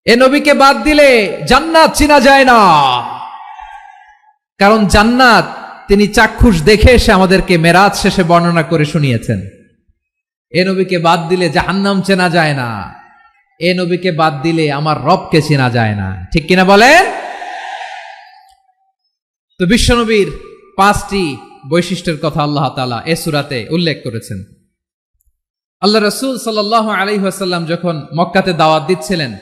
এ নবীকে বাদ দিলে জান্নাত চিনা যায় না। কারণ জান্নাত তিনি চাক্ষুষ দেখে এসে আমাদেরকে মেরাজ শেষে বর্ণনা করে শুনিয়েছেন। এ নবীকে বাদ দিলে জাহান্নাম চেনা যায় না। এ নবীকে বাদ দিলে আমার রবকে চেনা যায় না। ঠিক কিনা বলেন? তো বিশ্বনবীর 5টি বৈশিষ্ট্যের কথা আল্লাহ তাআলা এ সূরাতে উল্লেখ করেছেন। আল্লাহ রাসূল সাল্লাল্লাহু আলাইহি ওয়াসাল্লাম যখন মক্কাতে দাওয়াত দিচ্ছিলেন,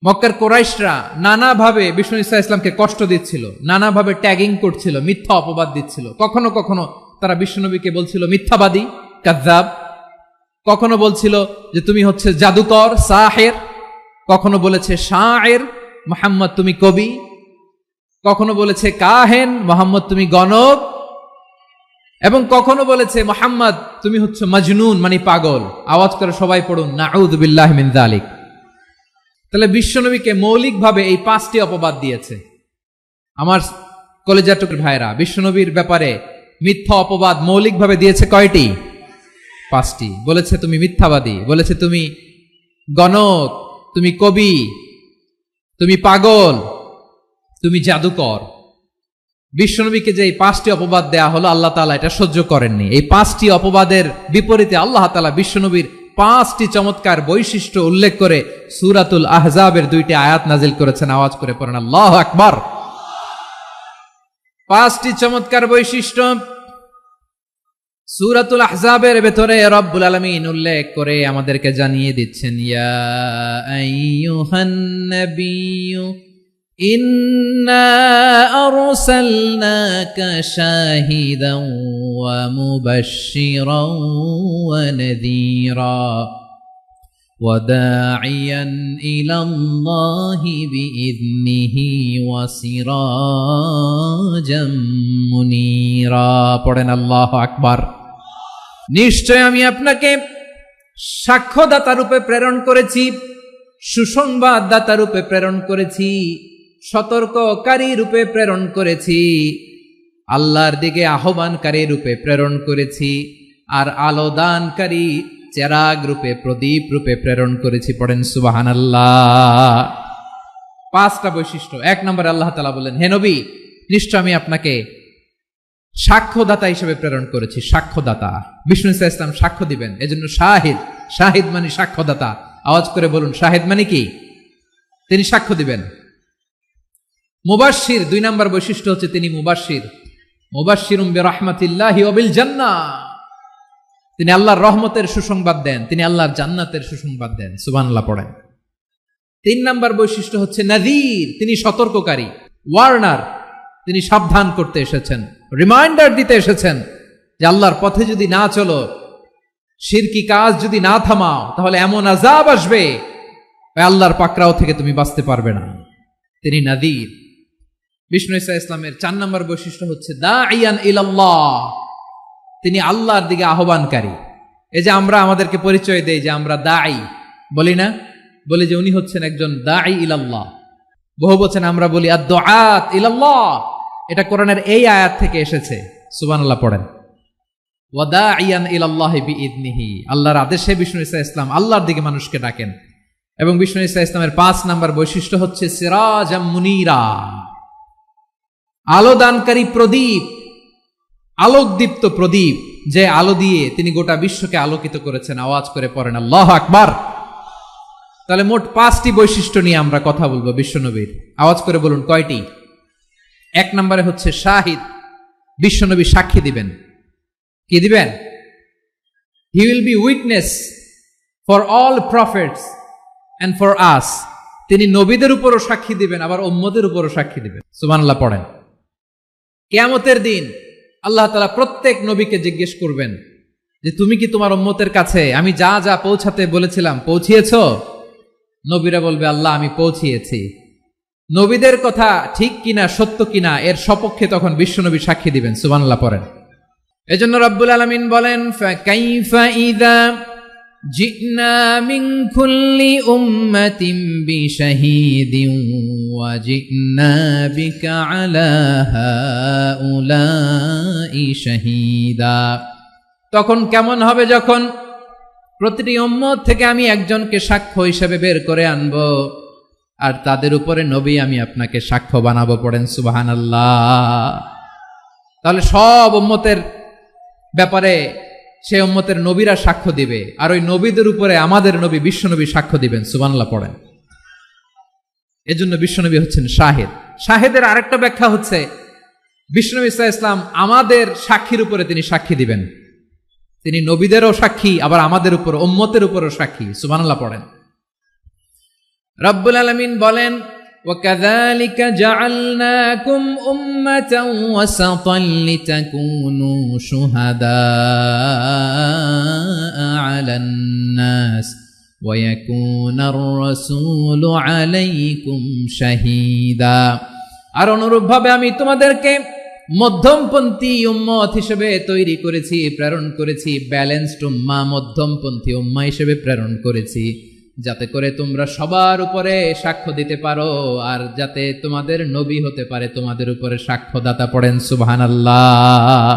মক্কার কুরাইশরা নানাভাবে বিষ্ণু ঈসা ইসলামকে কষ্ট দিচ্ছিল, নানাভাবে ট্যাগিং করছিল, মিথ্যা অপবাদ দিচ্ছিল। কখনো কখনো তারা বিশ্বনবীকে বলছিল মিথ্যাবাদী, কাযযাব। কখনো বলছিল যে তুমি হচ্ছে জাদুকর, সাহের। কখনো বলেছে শায়ের, মুহাম্মদ তুমি কবি। কখনো বলেছে কাহেন, মুহাম্মদ তুমি গণক। এবং কখনো বলেছে মুহাম্মদ তুমি হচ্ছে মাজনুন, মানে পাগল। আওয়াজ করে সবাই পড়ুন নাউযু বিল্লাহি মিন যালিক। তাহলে বিশ্বনবীকে মৌলিকভাবে এই 5টি অপবাদ দিয়েছে। আমার কলেজার টুকরো ভাইরা, বিশ্বনবীর ব্যাপারে মিথ্যা অপবাদ মৌলিকভাবে দিয়েছে কয়টি? 5টি। বলেছে তুমি মিথ্যাবাদী, বলেছে তুমি গণক, তুমি কবি, তুমি পাগল, তুমি জাদুকর। বিশ্বনবীকে যে এই 5টি অপবাদ দেয়া হলো, আল্লাহ তাআলা এটা সহ্য করেননি। এই 5টি অপবাদের বিপরীতে আল্লাহ তাআলা বিশ্বনবীর 5টি চমৎকার বৈশিষ্ট্য উল্লেখ করে সূরাতুল আহজাবের 2টি আয়াত নাজিল করেছেন। আওয়াজ করে পড়েন আল্লাহু আকবার। 5টি চমৎকার বৈশিষ্ট্য সূরাতুল আহজাবের ভেতরে রব্বুল আলামিন উল্লেখ করে আমাদেরকে জানিয়ে দিচ্ছেন, ইয়া আইয়ুহান নাবিয়্যু ইন্না আরসালনাকা শাহিদান ওয়া মুবাশশিরান ওয়া নাযীরা ওয়া দাঈয়ান ইলাল্লাহি বিইذনিহি ওয়া সিরাজাম মুনীরা। পড়েন আল্লাহু আকবার। নিশ্চয় আমি আপনাকে সাক্ষ্যদাতা রূপে প্রেরণ করেছি, সুসংবাদদাতা রূপে প্রেরণ করেছি, সতর্ককারী রূপে প্রেরণ করেছি, আল্লাহর দিকে আহ্বানকারী রূপে প্রেরণ করেছি, আর আলোদানকারী চেরাগ রূপে, প্রদীপ রূপে প্রেরণ করেছি। পড়েন সুবহানাল্লাহ। 5টা বৈশিষ্ট্য। 1 নম্বরে আল্লাহ তাআলা বলেন, হে নবী, নিশ্চয় আমি আপনাকে সাক্ষ্যদাতা হিসেবে প্রেরণ করেছি। সাক্ষ্যদাতা, বিষ্ণু ঈসা ইসলাম সাক্ষ্য দিবেন, এজন্য শাহিদ। শাহিদ মানে সাক্ষ্যদাতা। আওয়াজ করে বলুন শাহিদ মানে কি? তিনি সাক্ষ্য দিবেন। মুবাশশির, 2 নম্বর বৈশিষ্ট্য হচ্ছে তিনি মুবাশশির। মুবাশশিরুম বিরাহমাতিল্লাহি ওয়া বিল জান্নাহ। তিনি আল্লাহর রহমতের সুসংবাদ দেন, তিনি আল্লাহর জান্নাতের সুসংবাদ দেন। সুবহানাল্লাহ পড়েন। 3 নম্বর বৈশিষ্ট্য হচ্ছে নাযীর, তিনি সতর্ককারী, ওয়ার্নার। তিনি সাবধান করতে এসেছেন, রিমাইন্ডার দিতে এসেছেন যে আল্লাহর পথে যদি না চলো, শিরকি কাজ যদি না থামাও, তাহলে এমন আযাব আসবে আল্লাহর পাকড়াও থেকে তুমি বাঁচতে পারবে না। তিনি নাযীর। বিষ্ণু ঈসা ইসলামের 4 নম্বর বৈশিষ্ট্য হচ্ছে দাঈয়ান ইলাল্লাহ, তিনি আল্লাহর দিকে আহ্বানকারী। এই যে আমরা আমাদেরকে পরিচয় দেই যে আমরা দাঈ, বলি না? বলি যে উনি হচ্ছেন একজন দাঈ ইলাল্লাহ। বহুবচন আমরা বলি আদ-দুআত ইলাল্লাহ। এটা কোরআনের এই আয়াত থেকে এসেছে। সুবহানাল্লাহ পড়েন। ওয়া দাঈয়ান ইলাল্লাহি বিইذনিহি, আল্লাহর আদেশে বিষ্ণু ঈসা ইসলাম আল্লাহর দিকে মানুষকে ডাকেন। এবং বিষ্ণু ঈসা ইসলামের 5 নম্বর বৈশিষ্ট্য হচ্ছে সিরাজাম মুনীরা, আলোদানকারী প্রদীপ, আলোকদীপ্ত প্রদীপ, যে আলো দিয়ে তিনি গোটা বিশ্বকে আলোকিত করেছেন। আওয়াজ করে পড়েন আল্লাহু আকবার। তাহলে মোট 5টি বৈশিষ্ট্য নিয়ে আমরা কথা বলবো বিশ্বনবীর। আওয়াজ করে বলুন কয়টি? 1 নম্বরে হচ্ছে শাহিদ, বিশ্বনবী সাক্ষী দিবেন। কি দিবেন? He will be witness for all prophets and for us. তিনি নবীদের উপরও সাক্ষী দিবেন, আবার উম্মতের উপরও সাক্ষী দিবেন। সুবহানাল্লাহ পড়েন। কিয়ামতের দিন আল্লাহ তাআলা প্রত্যেক নবীকে জিজ্ঞেস করবেন যে তুমি কি তোমার উম্মতের কাছে আমি যা যা পৌঁছাতে বলেছিলাম পৌঁছিয়েছো? নবীরা বলবে আল্লাহ আমি পৌঁছিয়েছি। নবীদের কথা ঠিক কিনা, সত্য কিনা, এর সপক্ষে তখন বিশ্বনবী সাক্ষী দিবেন। সুবহানাল্লাহ পড়েন। এজন্য রব্বুল আলামিন বলেন, ফাকাইফা ইযা জি'না মিন কুল্লি উম্মাতিন বিশাহীদিন ওয়া জি'না বিকা আলা হাউলাই শাহীদা। তখন কেমন হবে যখন প্রতিটি উম্মত থেকে আমি একজনকে সাক্ষ্য হিসেবে বের করে আনবো, আর তাদের উপরে নবী আমি আপনাকে সাক্ষ্য বানাবো। পড়েন সুবহানাল্লাহ। তাহলে সব উম্মতের ব্যাপারে সে উম্মতের নবীরা সাক্ষ্য দিবে, আর ওই নবীদের উপরে আমাদের নবী বিশ্বনবী সাক্ষ্য দিবেন। সুবহানাল্লাহ পড়েন। এজন্য বিশ্বনবী হচ্ছেন শাহেদ। শাহেদের আরেকটা ব্যাখ্যা হচ্ছে বিশ্বনবী সাল্লাল্লাহু আলাইহি ওয়াসাল্লাম আমাদের সাক্ষীর উপরে তিনি সাক্ষী দিবেন। তিনি নবীদেরও সাক্ষী, আবার আমাদের উপর উম্মতের উপরও সাক্ষী। সুবহানাল্লাহ পড়েন। রব্বুল আলামিন বলেন, وَكَذَلِكَ جَعَلْنَاكُمْ أُمَّةً وَسَطًا لِتَكُونُوا شُهَدَاءَ عَلَى النَّاسِ وَيَكُونَ الرَّسُولُ عَلَيْكُمْ شَهِيدًا। আর অনুরূপভাবে আমি তোমাদেরকে মধ্যমপন্থী উম্মত হিসেবে তৈরি করেছি, প্রেরণ করেছি। ব্যালেন্সড উম্মাহ, মধ্যমপন্থী উম্মাহ হিসেবে প্রেরণ করেছি, যাতে করে তোমরা সবার উপরে সাক্ষ্য দিতে পারো, আর যাতে তোমাদের নবী হতে পারে তোমাদের উপরে সাক্ষ্যদাতা। পড়েন সুবহানাল্লাহ।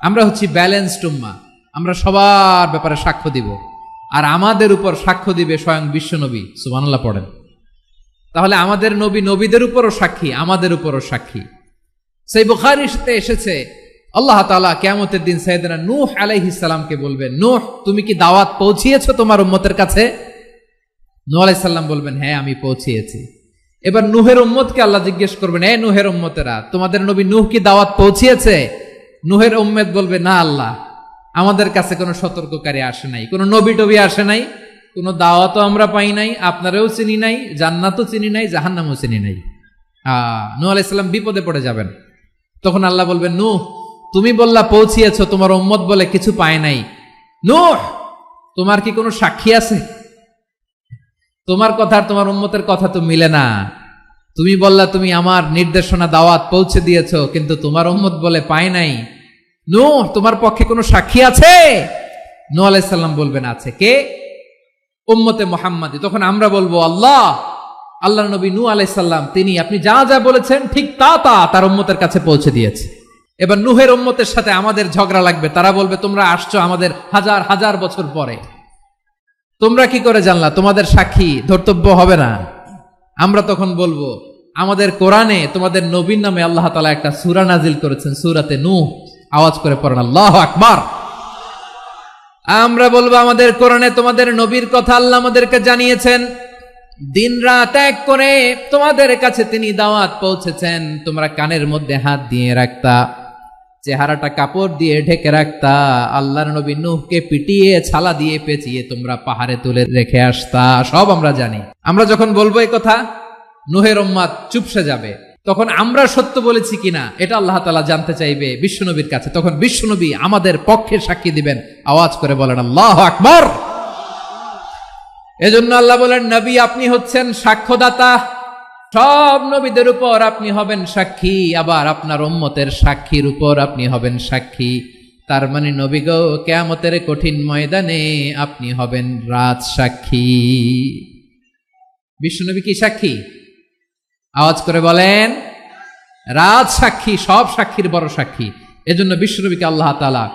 আমরা হচ্ছি ব্যালেন্সড উম্মাহ, আমরা সবার ব্যাপারে সাক্ষ্য দিব, আর আমাদের উপর সাক্ষ্য দিবে স্বয়ং বিশ্বনবী। সুবহানাল্লাহ পড়েন। তাহলে আমাদের নবী নবীদের উপরও সাক্ষী, আমাদের উপরও সাক্ষী। সেই বুখারীতে এসেছে আল্লাহ তাআলা কিয়ামতের দিন সাইয়েদনা নূহ আলাইহিস সালামকে বলবেন, নূহ তুমি কি দাওয়াত পৌঁছিয়েছো তোমার উম্মতের কাছে? নূহ আলাইহিস সালাম বলবেন, হ্যাঁ আমি পৌঁছিয়েছি। এবার নূহের উম্মতকে আল্লাহ জিজ্ঞেস করবেন, এই নূহের উম্মতেরা, তোমাদের নবী নূহ কি দাওয়াত পৌঁছিয়েছে? নূহের উম্মত বলবে, না আল্লাহ, আমাদের কাছে কোনো সতর্ককারী আসে নাই, কোনো নবী টবি আসে নাই, কোনো দাওয়াতও আমরা পাই নাই, আপনারাও চিনি নাই, জান্নাতও চিনি নাই, জাহান্নামও চিনি নাই। নূহ আলাইহিস সালাম বিপদে পড়ে যাবেন। তখন আল্লাহ বলবেন, নূহ তুমি বললা পৌঁছিয়েছো, তোমার উম্মত বলে কিছু পায় নাই। নূহ তোমার কি কোনো সাক্ষী আছে? তোমার কথা আর তোমার উম্মতের কথা তো মিলে না। তুমি বললা তুমি আমার নির্দেশনা দাওয়াত পৌঁছে দিয়েছো, কিন্তু তোমার উম্মত বলে পায় নাই। নূহ তোমার পক্ষে কোনো সাক্ষী আছে? নূহ আলাইহিস সালাম বলবেন, আছে। কে? উম্মতে মুহাম্মাদি। তখন আমরা বলবো, আল্লাহর নবী নূহ আলাইহিস সালাম তিনি আপনি যা যা বলেছেন ঠিক তা তার উম্মতের কাছে পৌঁছে দিয়েছে। এবার নূহের উম্মতের সাথে আমাদের ঝগড়া লাগবে। তারা বলবে, তোমরা আসছো আমাদের হাজার হাজার বছর পরে, তোমরা কি করে জানলা? তোমাদের সাক্ষী ধর্তব্য হবে না। আমরা তখন বলবো, আমাদের কোরআনে তোমাদের নবীর নামে আল্লাহ তাআলা একটা সূরা নাজিল করেছেন, সূরাতে নূহ। আওয়াজ করে পড়েন আল্লাহু আকবার। আমরা বলবো, আমাদের কোরআনে তোমাদের নবীর কথা আল্লাহ আমাদেরকে জানিয়েছেন, দিন রাত এক করে তোমাদের কাছে তিনি দাওয়াত পৌঁছেছেন। তোমরা কানের মধ্যে হাত দিয়ে রাখতা, চেহারাটা কাপড় দিয়ে ঢেকে রাখতা, আল্লাহর নবী নূহকে পিটিয়ে ছালা দিয়ে পেঁচিয়ে তোমরা পাহাড়ে তুলে রেখে আসতা। সব আমরা জানি। আমরা যখন বলবো এই কথা, নূহের উম্মত চুপসে যাবে। তখন আমরা সত্য বলেছি কিনা এটা আল্লাহ তাআলা জানতে চাইবে বিশ্বনবীর কাছে। তখন বিশ্বনবী আমাদের পক্ষে সাক্ষী দিবেন। আওয়াজ করে বলেন আল্লাহু আকবার। এজন্য আল্লাহ বলেন, নবী আপনি হচ্ছেন সাক্ষ্যদাতা, সব নবীদের উপর আপনি হবেন সাক্ষী, আবার আপনার উম্মতের সাক্ষীর উপর আপনি হবেন সাক্ষী। তার মানে নবী গো, কিয়ামতের কঠিন ময়দানে আপনি হবেন রাজ সাক্ষী। বিশ্বনবী কি সাক্ষী? আওয়াজ করে বলেন, রাজ সাক্ষী, সব সাক্ষীর বড় সাক্ষী। এজন্য বিশ্বনবীকে আল্লাহ তাআলা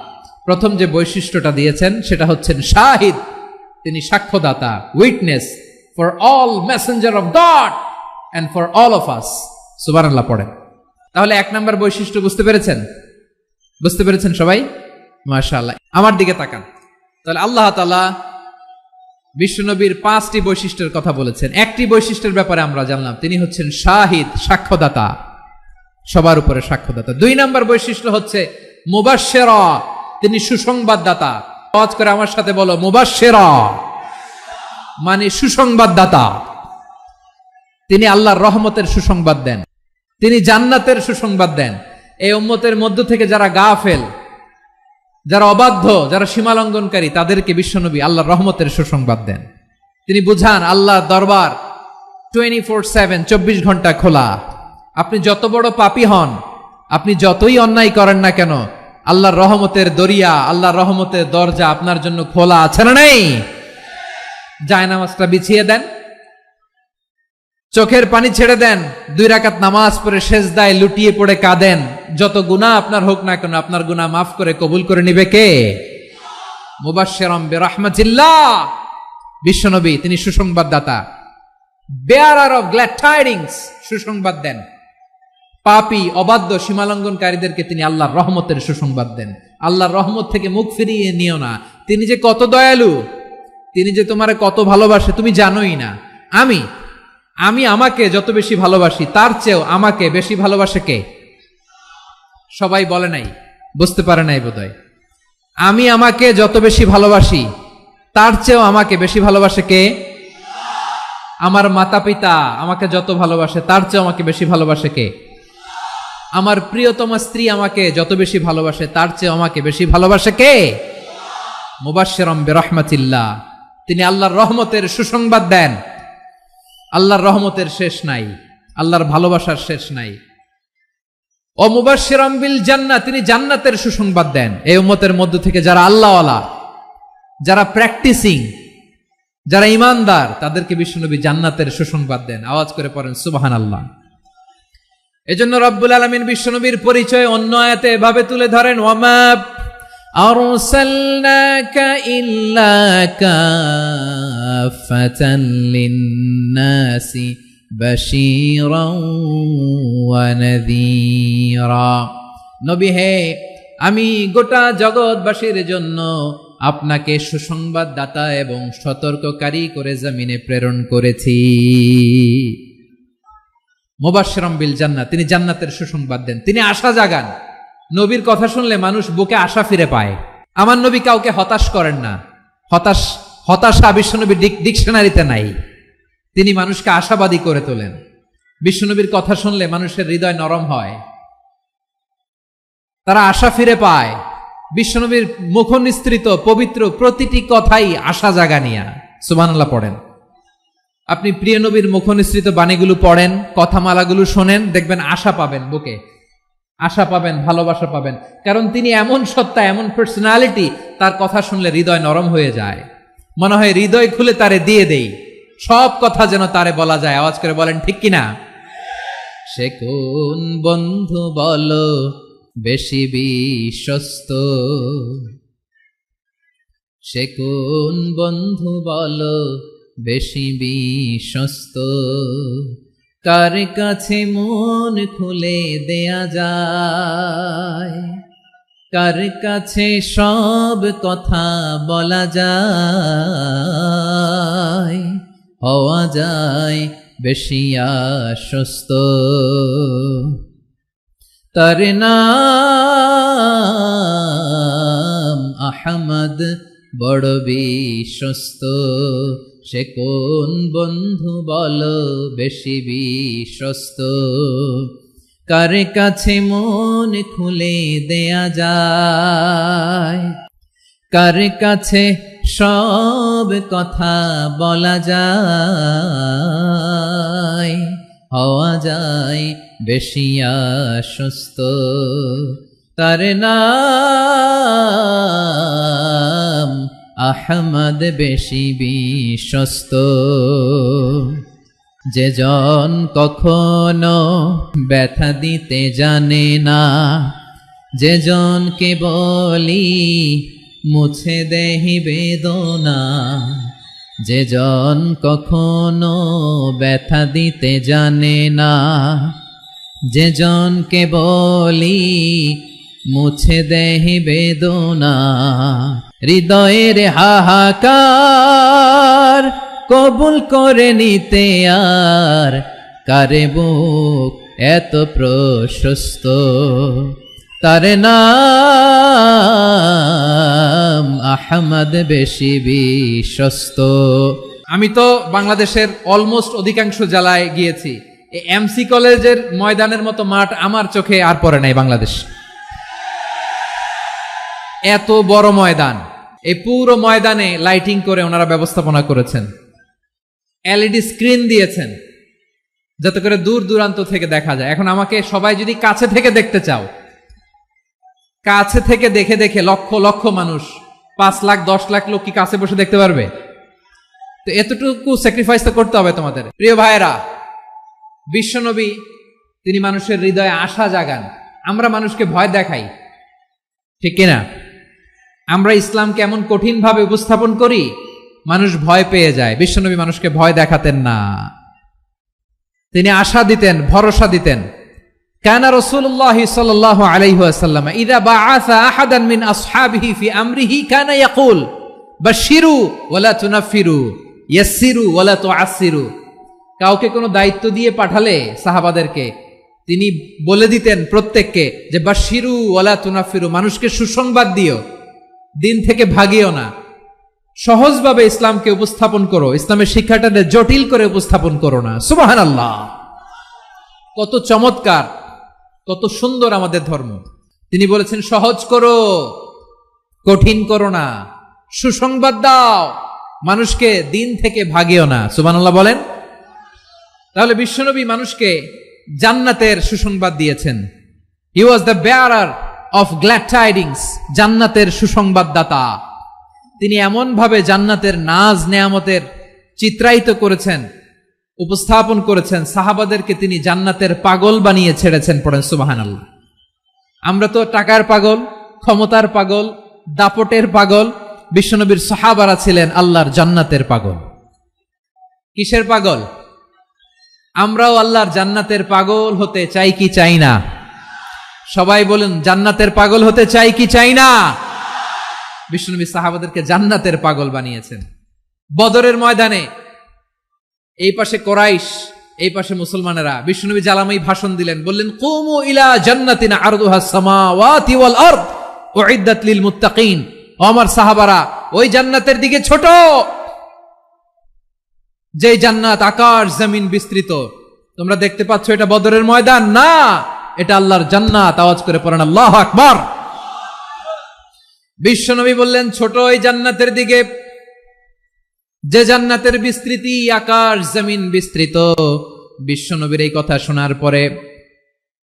প্রথম যে বৈশিষ্ট্যটা দিয়েছেন সেটা হচ্ছেন শাহিদ। তিনি সাক্ষ্যদাতা, witness for all messenger of God and for all of us। সুবহানাল্লাহ পড়েন। তাহলে এক নাম্বার বৈশিষ্ট্য বুঝতে পেরেছেন? বুঝতে পেরেছেন সবাই? মাশাআল্লাহ। আমার দিকে তাকান। তাহলে আল্লাহ তাআলা বিশ্বনবীর 5টি বৈশিষ্ট্যের কথা বলেছেন। একটি বৈশিষ্ট্যের ব্যাপারে আমরা জানলাম, তিনি হচ্ছেন শাহিদ, সাক্ষ্যদাতা, সবার উপরে সাক্ষ্যদাতা। 2 নাম্বার বৈশিষ্ট্য হচ্ছে মুবাশশিরা, তিনি সুসংবাদদাতা। আওয়াজ করে আমার সাথে বলো, মুবাশশিরা মানে সুসংবাদদাতা। তিনি আল্লাহর রহমতের সুসংবাদ দেন, তিনি জান্নাতের সুসংবাদ দেন। এই উম্মতের মধ্য থেকে যারা গাফেল, যারা অবাধ্য, যারা সীমালঙ্ঘনকারী, তাদেরকে বিশ্বনবী আল্লাহর রহমতের সুসংবাদ দেন। তিনি বুঝান আল্লাহর দরবার 24/7, 24 ঘন্টা খোলা। আপনি যত বড় পাপী হন, আপনি যতই অন্যায় করেন না কেন, আল্লাহর রহমতের দরিয়া, আল্লাহর রহমতের দরজা আপনার জন্য খোলা আছে না নেই? জায়নামাজটা বিছিয়ে দেন, চোখের পানি ছেড়ে দেন, 2 রাকাত নামাজ পড়ে সেজদায় লুটিয়ে পড়ে কাঁদেন। যত গুনাহ আপনার হোক না কেন, আপনার গুনাহ মাফ করে কবুল করে নিবে কে? মুবাশশিরাম বিরাহমাতিল্লাহ, বিশ্বনবী তিনি সুসংবাদদাতা, বেয়ারার অফ গ্ল্যাড টাইডিংস, সুসংবাদ দেন। পাপী অবাধ্য সীমালঙ্ঘনকারীদেরকে তিনি আল্লাহর রহমতের সুসংবাদ দেন। আল্লাহর রহমত থেকে মুখ ফিরিয়ে নিও না। তিনি যে কত দয়ালু, তিনি যে তোমারে কত ভালোবাসে তুমি জানোই না। আমি আমাকে যত বেশি ভালোবাসি তার চেয়েও আমাকে বেশি ভালোবাসে কে? সবাই বলে নাই, বুঝতে পারে নাই বোধহয়। আমি আমাকে যত বেশি ভালোবাসি তার চেয়েও আমাকে বেশি ভালোবাসে কে? আমার মাতা পিতা আমাকে যত ভালোবাসে তার চেয়েও আমাকে বেশি ভালোবাসে কে? আমার প্রিয়তমা স্ত্রী আমাকে যত বেশি ভালোবাসে তার চেয়ে আমাকে বেশি ভালোবাসে কে? মুবাশশিরাম বিরাহমাতিল্লাহ, তিনি আল্লাহর রহমতের সুসংবাদ দেন। আল্লাহর রহমতের শেষ নাই, আল্লাহর ভালোবাসার শেষ নাই। ও মুবাশশিরাম বিল জান্নাহ, তিনি জান্নাতের সুসংবাদ দেন। এই উম্মতের মধ্য থেকে যারা আল্লাহওয়ালা, যারা প্র্যাকটিসিং, যারা ঈমানদার, তাদেরকে বিশ্বনবী জান্নাতের সুসংবাদ দেন। আওয়াজ করে পড়েন সুবহানাল্লাহ। এজন্য রব্বুল আলামিন বিশ্বনবীর পরিচয় অন্য আয়াতে এভাবে তুলে ধরেন, ওয়ামা আরসালনাকা ইল্লা কাফাতান লিন্নাসি বাশীরাও ওয়া নাযীরা। নবী হে, আমি গোটা জগৎবাসীর জন্য আপনাকে সুসংবাদদাতা এবং সতর্ককারী করে জমিনে প্রেরণ করেছি। মুবাশশিরাম বিল জান্নাহ, তিনি জান্নাতের সুসংবাদ দেন, তিনি আশা জাগান। নবীর কথা শুনলে মানুষ বুকে আশা ফিরে পায়। আমার নবী কাউকে হতাশ করেন না। হতাশা বিশ্বনবীর ডিকশনারিতে নাই। তিনি মানুষকে আশাবাদী করে তোলেন। বিশ্বনবীর কথা শুনলে মানুষের হৃদয় নরম হয়, তারা আশা ফিরে পায়। বিশ্বনবীর মুখ নিঃসৃত পবিত্র প্রতিটি কথাই আশা জাগানিয়া। সুবহানাল্লাহ পড়েন। আপনি প্রিয় নবীর মুখ নিঃসৃত বাণীগুলো পড়েন, কথামালাগুলো শোনেন, দেখবেন আশা পাবেন, বুকে আশা পাবেন, ভালোবাসা পাবেন। কারণ তিনি এমন সত্তা, এমন পার্সোনালিটি, তার কথা শুনলে হৃদয় নরম হয়ে যায়। মনে হয় হৃদয় খুলে তারে দিয়ে দেই, সব কথা যেন তারে বলা যায়। আওয়াজ করে বলেন ঠিক কিনা? সে কোন বন্ধু বলো বেশি বিশ্বস্ত, সে কোন বন্ধু বলো বেশি বিশ্বস্ত, কার কাছে মন খুলে দেয়া যায়, কার কাছে সব কথা বলা যায়, হওয়া যায় বেশি আশ্বস্ত। তার নাম আহমদ, বড় বিশ্বস্ত। সে কোন বন্ধু বলো বেশি বিশ্বস্ত, কার কাছে মন খুলে দেয়া যায়, কার কাছে সব কথা বলা যায়, হওয়া যায় বেশি আশ্বস্ত। তার নাম আহমদ, বেশি বিশ্বস্ত। যে জন কখনো ব্যথা দিতে জানে না, যে জনকে বলি মুছে দেহি বেদনা, যে জন কখনো ব্যথা দিতে জানে না, যে জনকে বলি মুছে দেহি বেদনা, হৃদয়ের হাহাকার কবুল করে নিতে আর কারে বুক এত প্রশস্ত। তার নাম আহমদ, বেশি বিশ্বস্ত। আমি তো বাংলাদেশের অলমোস্ট অধিকাংশ জেলায় গিয়েছি। এই এমসি কলেজের ময়দানের মতো মাঠ আমার চোখে আর পড়ে নাই বাংলাদেশ। এত বড় ময়দান, এই পুরো ময়দানে লাইটিং করে ওনারা ব্যবস্থাপনা করেছেন, এলইডি স্ক্রিন দিয়েছেন যাতে করে দূর দূরান্ত থেকে দেখা যায়। এখন আমাকে সবাই যদি কাছে থেকে দেখতে চাও, কাছে থেকে দেখে দেখে লক্ষ লক্ষ মানুষ, 5 লাখ 10 লাখ লোক কি কাছে বসে দেখতে পারবে? তো এতটুকু স্যাক্রিফাইস তো করতে হবে তোমাদের। প্রিয় ভাইয়েরা, বিশ্বনবী তিনি মানুষের হৃদয়ে আশা জাগান। আমরা মানুষকে ভয় দেখাই, ঠিক কিনা? আমরা ইসলামকে এমন কঠিন ভাবে উপস্থাপন করি, মানুষ ভয় পেয়ে যায়। বিশ্বনবী মানুষকে ভয় দেখাতেন না, তিনি আশা দিতেন, ভরসা দিতেন। কানা রাসূলুল্লাহ সাল্লাল্লাহু আলাইহি ওয়াসাল্লাম ইযা বাআসা আহাদান মিন আসহাবিহি ফি আমরিহি কানা ইয়াকুল বাশশিরু ওয়ালা তুনাফিরু ইয়াসসিরু ওয়ালা তুআসসিরু। কাউকে কোনো দায়িত্ব দিয়ে পাঠালে সাহাবাদেরকে তিনি বলে দিতেন প্রত্যেককে যে বাশশিরু ওয়ালা তুনাফিরু, মানুষকে সুসংবাদ দিও, দিন থেকে ভাগিও না, সহজভাবে ইসলামকে উপস্থাপন করো, ইসলামের শিক্ষাটাকে জটিল করে উপস্থাপন করো না। সুবহানাল্লাহ, কত চমৎকার, কত সুন্দর আমাদের ধর্ম। তিনি বলেছেন সহজ করো, কঠিন করো না, সুসংবাদ দাও, মানুষকে দিন থেকে ভাগিও না। সুবহানাল্লাহ বলেন। তাহলে বিশ্বনবী মানুষকে জান্নাতের সুসংবাদ দিয়েছেন। He was the bearer of glad tidings, জান্নাতের সুসংবাদদাতা। তিনি এমন ভাবে জান্নাতের নাজ নেয়ামতের চিত্রায়িত করেছেন, উপস্থাপন করেছেন, সাহাবাদেরকে তিনি জান্নাতের পাগল বানিয়ে ছেড়েছেন। পড়েন সুবহানাল্লাহ। আমরা তো টাকার পাগল, ক্ষমতার পাগল, দাপটের পাগল। বিশ্বনবীর সাহাবারা ছিলেন আল্লাহর জান্নাতের পাগল। কিসের পাগল? আমরাও আল্লাহর জান্নাতের পাগল হতে চাই কি চাই না? সবাই বলেন, জান্নাতের পাগল হতে চাই কি চাই না? বিশ্বনবী সাহাবাদেরকে জান্নাতের পাগল বানিয়েছেন। বদরের ময়দানে এই পাশে কোরাইশ, এই পাশে মুসলমানেরা। বিশ্বনবী জ্বালাময়ী ভাষণ দিলেন, বললেন কুমু ইলা জান্নাতিন আরদুহাস সামাওয়াতি ওয়াল আরদ উইদ্দাত লিল মুত্তাকিন। ও আমার সাহাবারা, ওই জান্নাতের দিকে ছোট, যে জান্নাত আকাশ জমিন বিস্তৃত। তোমরা দেখতে পাচ্ছ এটা বদরের ময়দান না, এটা আল্লাহর জান্নাত। আওয়াজ করে পড়েন আল্লাহু আকবার। বিশ্বনবী বললেন ছোট ওই জান্নাতের দিকে, যে জান্নাতের বিস্তৃতি আকাশ জমিন বিস্তৃত। বিশ্বনবীর এই কথা শোনার পরে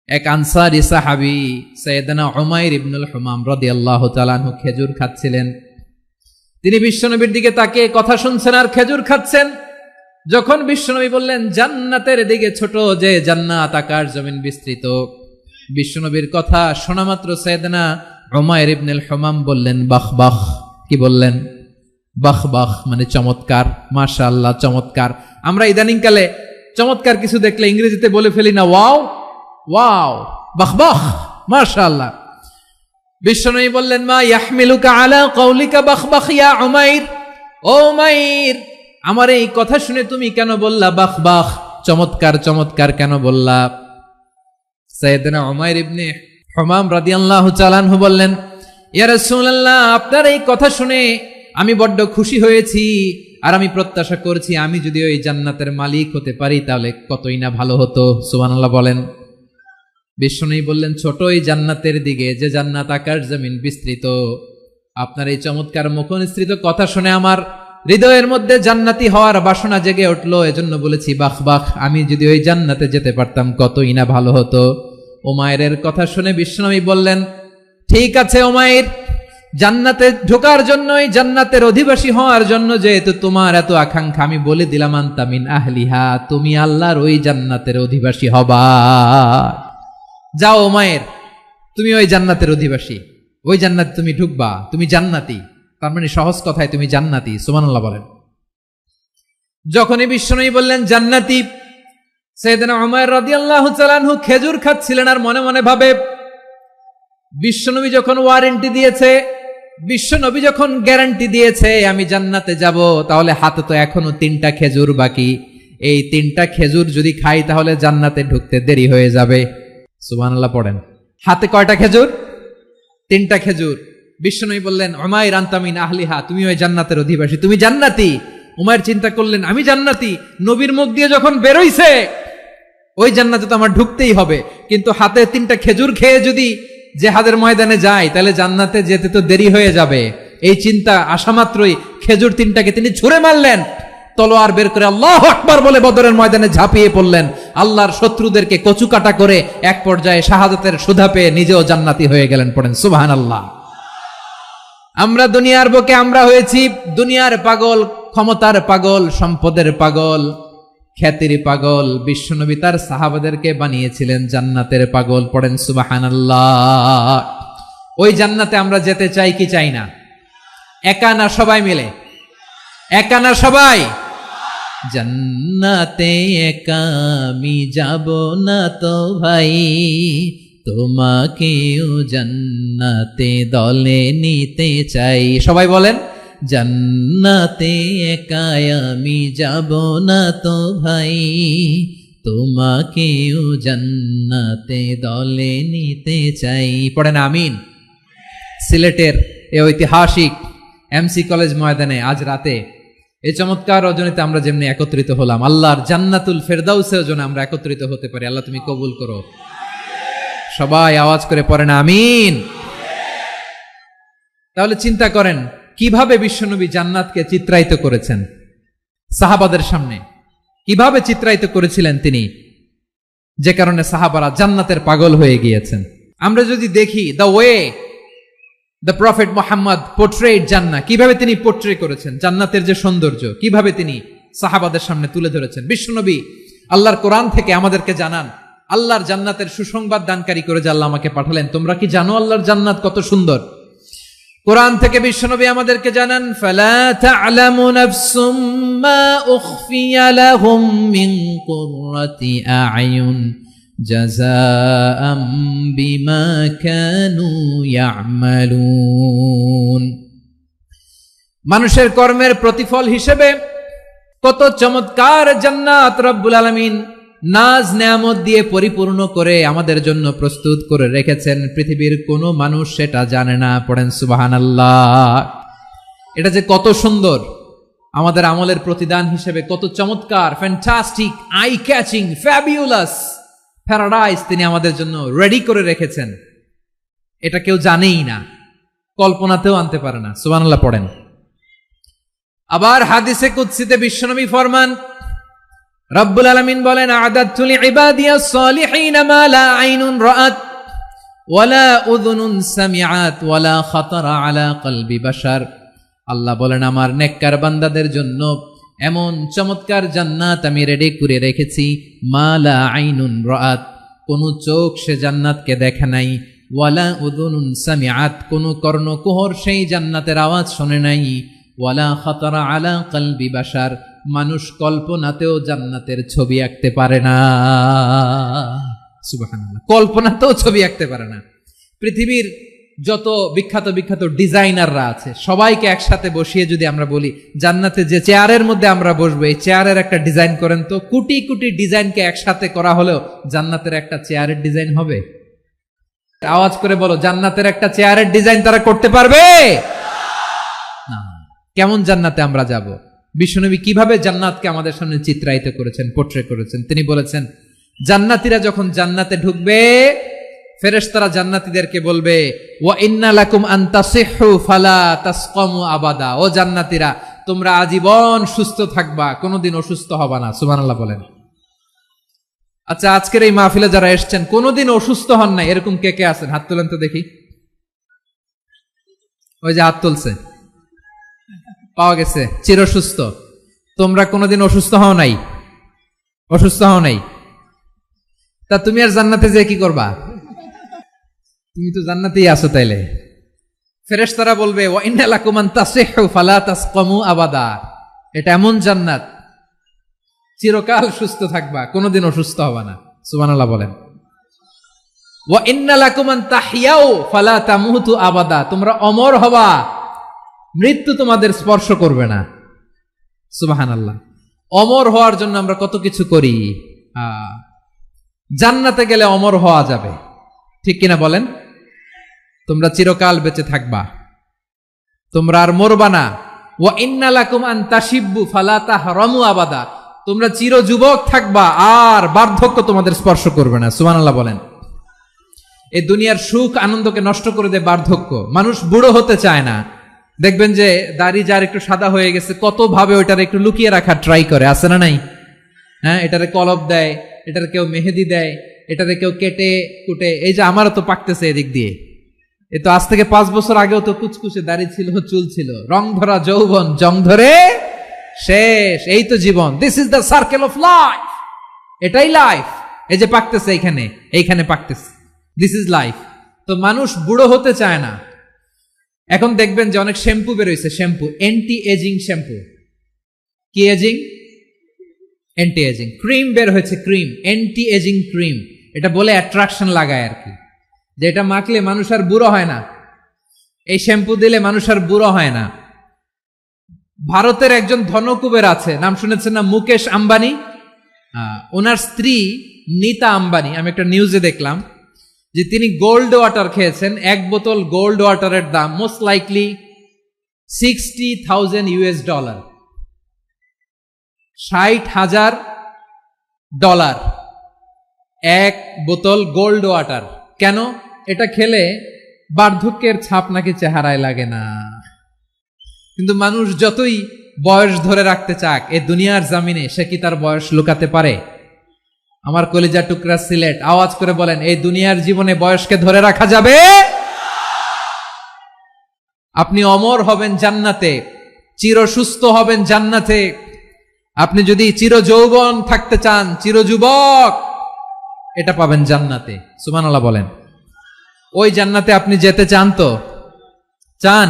এক আনসারী সাহাবী সাইয়েদনা উমাইর ইবনুল হুমাম রাদিয়াল্লাহু তাআলা আনহু খেজুর খাচ্ছিলেন। তিনি বিশ্বনবীর দিকে তাকিয়ে কথা শুনছেন আর খেজুর খাচ্ছেন। যখন বিশ্বনবী বললেন জান্নাতের দিকে ছোট, যে জান্নাত আকাশ জমিন বিস্তৃত, বিশ্বনবীর কথা শোনা মাত্র সাইয়েদনা উমাইর ইবনুল হুমাম বললেন বাহ বাহ। কি বললেন? বাহ বাহ, মানে চমৎকার, মাশাআল্লাহ, চমৎকার। আমরা ইদানিং কালে চমৎকার কিছু দেখলে ইংরেজিতে বলে ফেলি না ওয়াও ওয়াও, বাহ বাহ, মাশাআল্লাহ। বিশ্বনবী বললেন মা ইয়াহমিলুকা আলা কওলিকা বাহ বাহ ইয়া উমাইর। ও উমাইর, আমার এই কথা শুনে তুমি কেন বললা বাহ বাহ, চমৎকার চমৎকার কেন বললা? সাইয়েদনা উমাইর ইবনে হুমাম রাদিয়াল্লাহু তাআলা আনহু বললেন ইয়া রাসূলুল্লাহ, আপনার এই কথা শুনে আমি বড্ড খুশি হয়েছি, আর আমি প্রত্যাশা করছি আমি যদি ওই জান্নাতের মালিক হতে পারি তাহলে কতই না ভালো হতো। সুবহানাল্লাহ বলেন। বিশ্বনবী বললেন ছোট ওই জান্নাতের দিকে, যে জান্নাত আকাশ জমিন বিস্তৃত। আপনার এই চমৎকার মুখনিসৃত কথা শুনে আমার হৃদয়ের মধ্যে জান্নাতি হওয়ার বাসনা জেগে উঠলো, এজন্য বলেছি বাহ বাহ, আমি যদি ওই জান্নাতে যেতে পারতাম কতই না ভালো হতো। উমাইরের কথা শুনে বিশ্বনবী বললেন ঠিক আছে উমাইর, জান্নাতে ঢোকার জন্যই, জান্নাতের অধিবাসী হওয়ার জন্য যেহেতু তোমার এত আকাঙ্ক্ষা, আমি বলে দিলাম আনতা মিন আহলিহা, তুমি আল্লাহর ওই জান্নাতের অধিবাসী হবা। যাও উমাইর, তুমি ওই জান্নাতের অধিবাসী, ওই জান্নাতে তুমি ঢুকবা, তুমি জান্নাতি। তার মানে সহজ কথায় তুমি জান্নাতি। সুবহানাল্লাহ বলেন। যখনই বিশ্বনবী বললেন জান্নাতি, সাইয়েদনা উমাইর রাদিয়াল্লাহু তাআলা আনহু খেজুর খাচ্ছিলেন আর মনে মনে ভাবে, বিশ্বনবী যখন ওয়ারেন্টি দিয়েছে, বিশ্বনবী যখন গ্যারান্টি দিয়েছে আমি জান্নাতে যাব, তাহলে হাতে তো এখনো 3টা খেজুর বাকি। এই 3টা খেজুর যদি খাই তাহলে জান্নাতে ঢুকতে দেরি হয়ে যাবে। সুবহানাল্লাহ পড়েন। হাতে কয়টা খেজুর? 3টা খেজুর। বিশ্বনবী বললেন উমাইর আনতা মিন আহলিহা, তুমি ওই জান্নাতের অধিবাসী, তুমি জান্নাতি। উমাইর চিন্তা করলেন আমি জান্নাতি, নবীর মুখ দিয়ে যখন বেরোইছে ওই জান্নাতে তো আমার ঢুকতেই হবে, কিন্তু হাতে 3টা খেজুর খেয়ে যদি জিহাদের ময়দানে যায় তাহলে জান্নাতে যেতে তো দেরি হয়ে যাবে। এই চিন্তা আসা মাত্রই খেজুর 3টাকে তিনি ছুঁড়ে মারলেন, তলোয়ার বের করে আল্লাহু আকবার বলে বদরের ময়দানে ঝাঁপিয়ে পড়লেন। আল্লাহর শত্রুদেরকে কচুকাটা করে এক পর্যায়ে শাহাদাতের সুধা পেয়ে নিজেও জান্নাতি হয়ে গেলেন। পড়েন সুবহানাল্লাহ। আমরা দুনিয়ার বুকে আমরা হয়েছি দুনিয়ার পাগল, ক্ষমতার পাগল, সম্পদের পাগল, খ্যাতির পাগল। বিশ্বনবী তার সাহাবাদেরকে বানিয়েছিলেন জান্নাতের পাগল। পড়েন সুবহানাল্লাহ। ওই জান্নাতে আমরা যেতে চাই কি চাই না? একা না সবাই মিলে? একা না সবাই? জান্নাতে একা আমি যাব না তো ভাই, তোমাকেও জান্নাতে দলে নিতে চাই। সবাই বলেন, জান্নাতে একা আমি যাব না তো ভাই, তোমাকেও জান্নাতে দলে নিতে চাই। পড়েন আমিন। সিলেটের এই ঐতিহাসিক এমসি কলেজ ময়দানে আজ রাতে এই চমৎকার রজনীতে আমরা যেমনি একত্রিত হলাম, আল্লাহর জান্নাতুল ফেরদাউসেও যেন আমরা একত্রিত হতে পারি। আল্লাহ তুমি কবুল করো। সবাই আওয়াজ করে পড়েন আমিন। তাহলে চিন্তা করেন কিভাবে বিশ্বনবী জান্নাতকে চিত্রায়িত করেছেন সাহাবাদের সামনে, কিভাবে চিত্রায়িত করেছিলেন তিনি, যে কারণে সাহাবারা জান্নাতের পাগল হয়ে গিয়েছেন। আমরা যদি দেখি the way the prophet Muhammad portrait জান্নাত, কিভাবে তিনি পোর্ট্রে করেছেন জান্নাতের যে সৌন্দর্য, কিভাবে তিনি সাহাবাদের সামনে তুলে ধরেছেন। বিশ্বনবী আল্লাহর কোরআন থেকে আমাদেরকে জানান আল্লাহর জান্নাতের সুসংবাদ দানকারী করে যে আল্লাহ আমাকে পাঠালেন। তোমরা কি জানো আল্লাহর জান্নাত কত সুন্দর? কোরআন থেকে বিশ্বনবী আমাদেরকে জানান, ফালা তা'লামু নাফসুম মা উখফিয়া লাহুম মিন কুররাতি আ'য়ুন জাযাআম বিমা কানু ইয়া'মালুন। মানুষের কর্মের প্রতিফল হিসেবে কত চমৎকার জান্নাত রব্বুল আলামিন নাজ নেয়ামত দিয়ে পরিপূর্ণ করে আমাদের জন্য প্রস্তুত করে রেখেছেন। পৃথিবীর কোনো মানুষ সেটা জানে না। পড়েন সুবহানাল্লাহ। এটা যে কত সুন্দর, আমাদের আমলের প্রতিদান হিসেবে কত চমৎকার, fantastic, eye catching, fabulous paradise তিনি আমাদের জন্য রেডি করে রেখেছেন। এটা কেউ জানেই না, কল্পনাতেও আনতে পারে না। সুবহানাল্লাহ পড়েন। আবার হাদিসে কুদসিতে বিশ্বনবী ফরমান, রব্বুল আলামিন বলেন, আ'দাদতু লিইবাদিয়াস সালিহিন মা লা আইনুন রাআত ওয়ালা উযুনুন সামিআত ওয়ালা খাতারা আলা কলবি বাশার। আল্লাহ বলেন, আমার নেককার বান্দাদের জন্য এমন চমৎকার জান্নাত আমি রেডি করে রেখেছি, মা লা আইনুন রাআত, কোন চোখ সে জান্নাতকে দেখে নাই, ওয়ালা উযুনুন সামিআত, কোন কর্ণকুহর সেই জান্নাতের আওয়াজ শোনে নাই, ওয়ালা খাতারা আলা কলবি বাশার, মানুষ কল্পনাতেও জান্নাতের ছবি আঁকতে পারে না। সুবহানাল্লাহ, কল্পনাতেও ছবি আঁকতে পারে না। পৃথিবীর যত বিখ্যাত বিখ্যাত ডিজাইনাররা আছে সবাইকে একসাথে বসিয়ে যদি আমরা বলি জান্নাতে যে চেয়ারের মধ্যে আমরা বসবো, এই চেয়ারের একটা ডিজাইন করেন তো, কোটি কোটি ডিজাইনকে একসাথে করা হলেও জান্নাতের একটা চেয়ারের ডিজাইন হবে? আওয়াজ করে বলো, জান্নাতের একটা চেয়ারের ডিজাইন তারা করতে পারবে না। কেমন জান্নাতে আমরা যাব? বিশ্বনবী কিভাবে জান্নাতকে আমাদের সামনে চিত্রায়িত করেছেন, পোর্ট্রে করেছেন। তিনি বলেছেন, জান্নাতীরা যখন জান্নাতে ঢুকবে, ফেরেশতারা জান্নাতীদেরকে বলবে, ওয়া ইন্না লাকুম আন তাসিহু ফালা তাসকামু আবাদা। ও জান্নাতীরা, তোমরা আজীবন সুস্থ থাকবা, কোনোদিন অসুস্থ হবা না। সুবহানাল্লাহ বলেন। আচ্ছা, আজকের এই মাহফিলে যারা এসেছেন কোনোদিন অসুস্থ হন নাই, এরকম কে কে আছেন? হাত তোলেন তো দেখি। ওই যে হাত তুলছে, পাওয়া গেছে, চিরসুস্থ। তোমরা কোনোদিন অসুস্থ হও নাই? অসুস্থ হও নাই? তা তুমি আর জান্নাতে যে কি করবা? তুমি তো জান্নাতেই আছো। তাইলে ফেরেশতারা বলবে, ওয়া ইন্না লাকুম আন তাসিহু ফালা তাসকামু আবাদা। এটা এমন জান্নাত, চিরকাল সুস্থ থাকবা, কোনোদিন অসুস্থ হবা না। সুবহানাল্লাহ বলেন। ওয়া ইন্না লাকুম আন তাহইয়াউ ফালা তামুতু আবাদা। তোমরা অমর হবা, মৃত্যু তোমাদের স্পর্শ করবে না। সুবহানাল্লাহ। অমর হওয়ার জন্য আমরা কত কিছু করি। জান্নাতে গেলে অমর হওয়া যাবে, ঠিক কিনা বলেন? তোমরা চিরকাল বেঁচে থাকবা, তোমরা আর মরবা না। ওয়া ইন্না লাকুম আন তাশিব্বু ফালা তাহরামু আবাদা। তোমরা চির যুবক থাকবা, আর বার্ধক্য তোমাদের স্পর্শ করবে না। সুবহানাল্লাহ বলেন। এই দুনিয়ার সুখ আনন্দকে নষ্ট করে দেয় বার্ধক্য। মানুষ বুড়ো হতে চায় না। দেখবেন যে দাড়ি যার একটু সাদা হয়ে গেছে, কত ভাবে ওইটার একটু লুকিয়ে রাখার ট্রাই করে, আছে না নাই? হ্যাঁ, এটারে কলপ দেয়, এটার কেউ মেহেদি দেয়, এটারে কেউ কেটে কুটে। এই যে আমারও তো পাকতেছে এদিক দিয়ে। এ তো আজ থেকে 5 বছর আগেও তো কুচকুচে দাড়ি ছিল, চুল ছিল, রং ধরা যৌবন, জং ধরে শেষ। এই তো জীবন। This is the circle of life. এটাই লাইফ। এই যে পাকতেছে এইখানে পাকতেছে, দিস ইজ লাইফ। তো মানুষ বুড়ো হতে চায় না। এখন দেখবেন যে অনেক শ্যাম্পু বেরোইছে, শ্যাম্পু অ্যান্টি এজিং শ্যাম্পু। কি এজিং? Anti aging. ক্রিম বের হয়েছে, ক্রিম অ্যান্টি এজিং ক্রিম। এটা বলে অ্যাট্রাকশন লাগায় আর কি, যে এটা মাখলে মানুষ আর বুড়ো হয় না, এই শ্যাম্পু দিলে মানুষ আর বুড়ো হয় না। ভারতের একজন ধনকুবের আছে, নাম শুনেছেন না? মুকেশ আম্বানি। ওনার স্ত্রী নীতা আম্বানি, আমি একটা নিউজে দেখলাম যে তিনি গোল্ড ওয়াটার খেয়েছেন। এক বোতল গোল্ড ওয়াটারের দাম মোস্ট লাইকলি $60,000, $60,000 এক বোতল গোল্ড ওয়াটার। কেন? এটা খেলে বার্ধক্যের ছাপ নাকি চেহারায় লাগে না। কিন্তু মানুষ যতই বয়স ধরে রাখতে চাক এ দুনিয়ার জামিনে, সে কি তার বয়স লুকাতে পারে? আমার কলিজা টুকরা সিলেট, আওয়াজ করে বলেন, এই দুনিয়ার জীবনে বয়সকে ধরে রাখা যাবে? আপনি অমর হবেন জান্নাতে, চির সুস্থ হবেন জান্নাতে। আপনি যদি চির যৌবন থাকতে চান, চির যুবক, এটা পাবেন জান্নাতে। সুবহানাল্লাহ বলেন। ওই জান্নাতে আপনি যেতে চান তো? চান?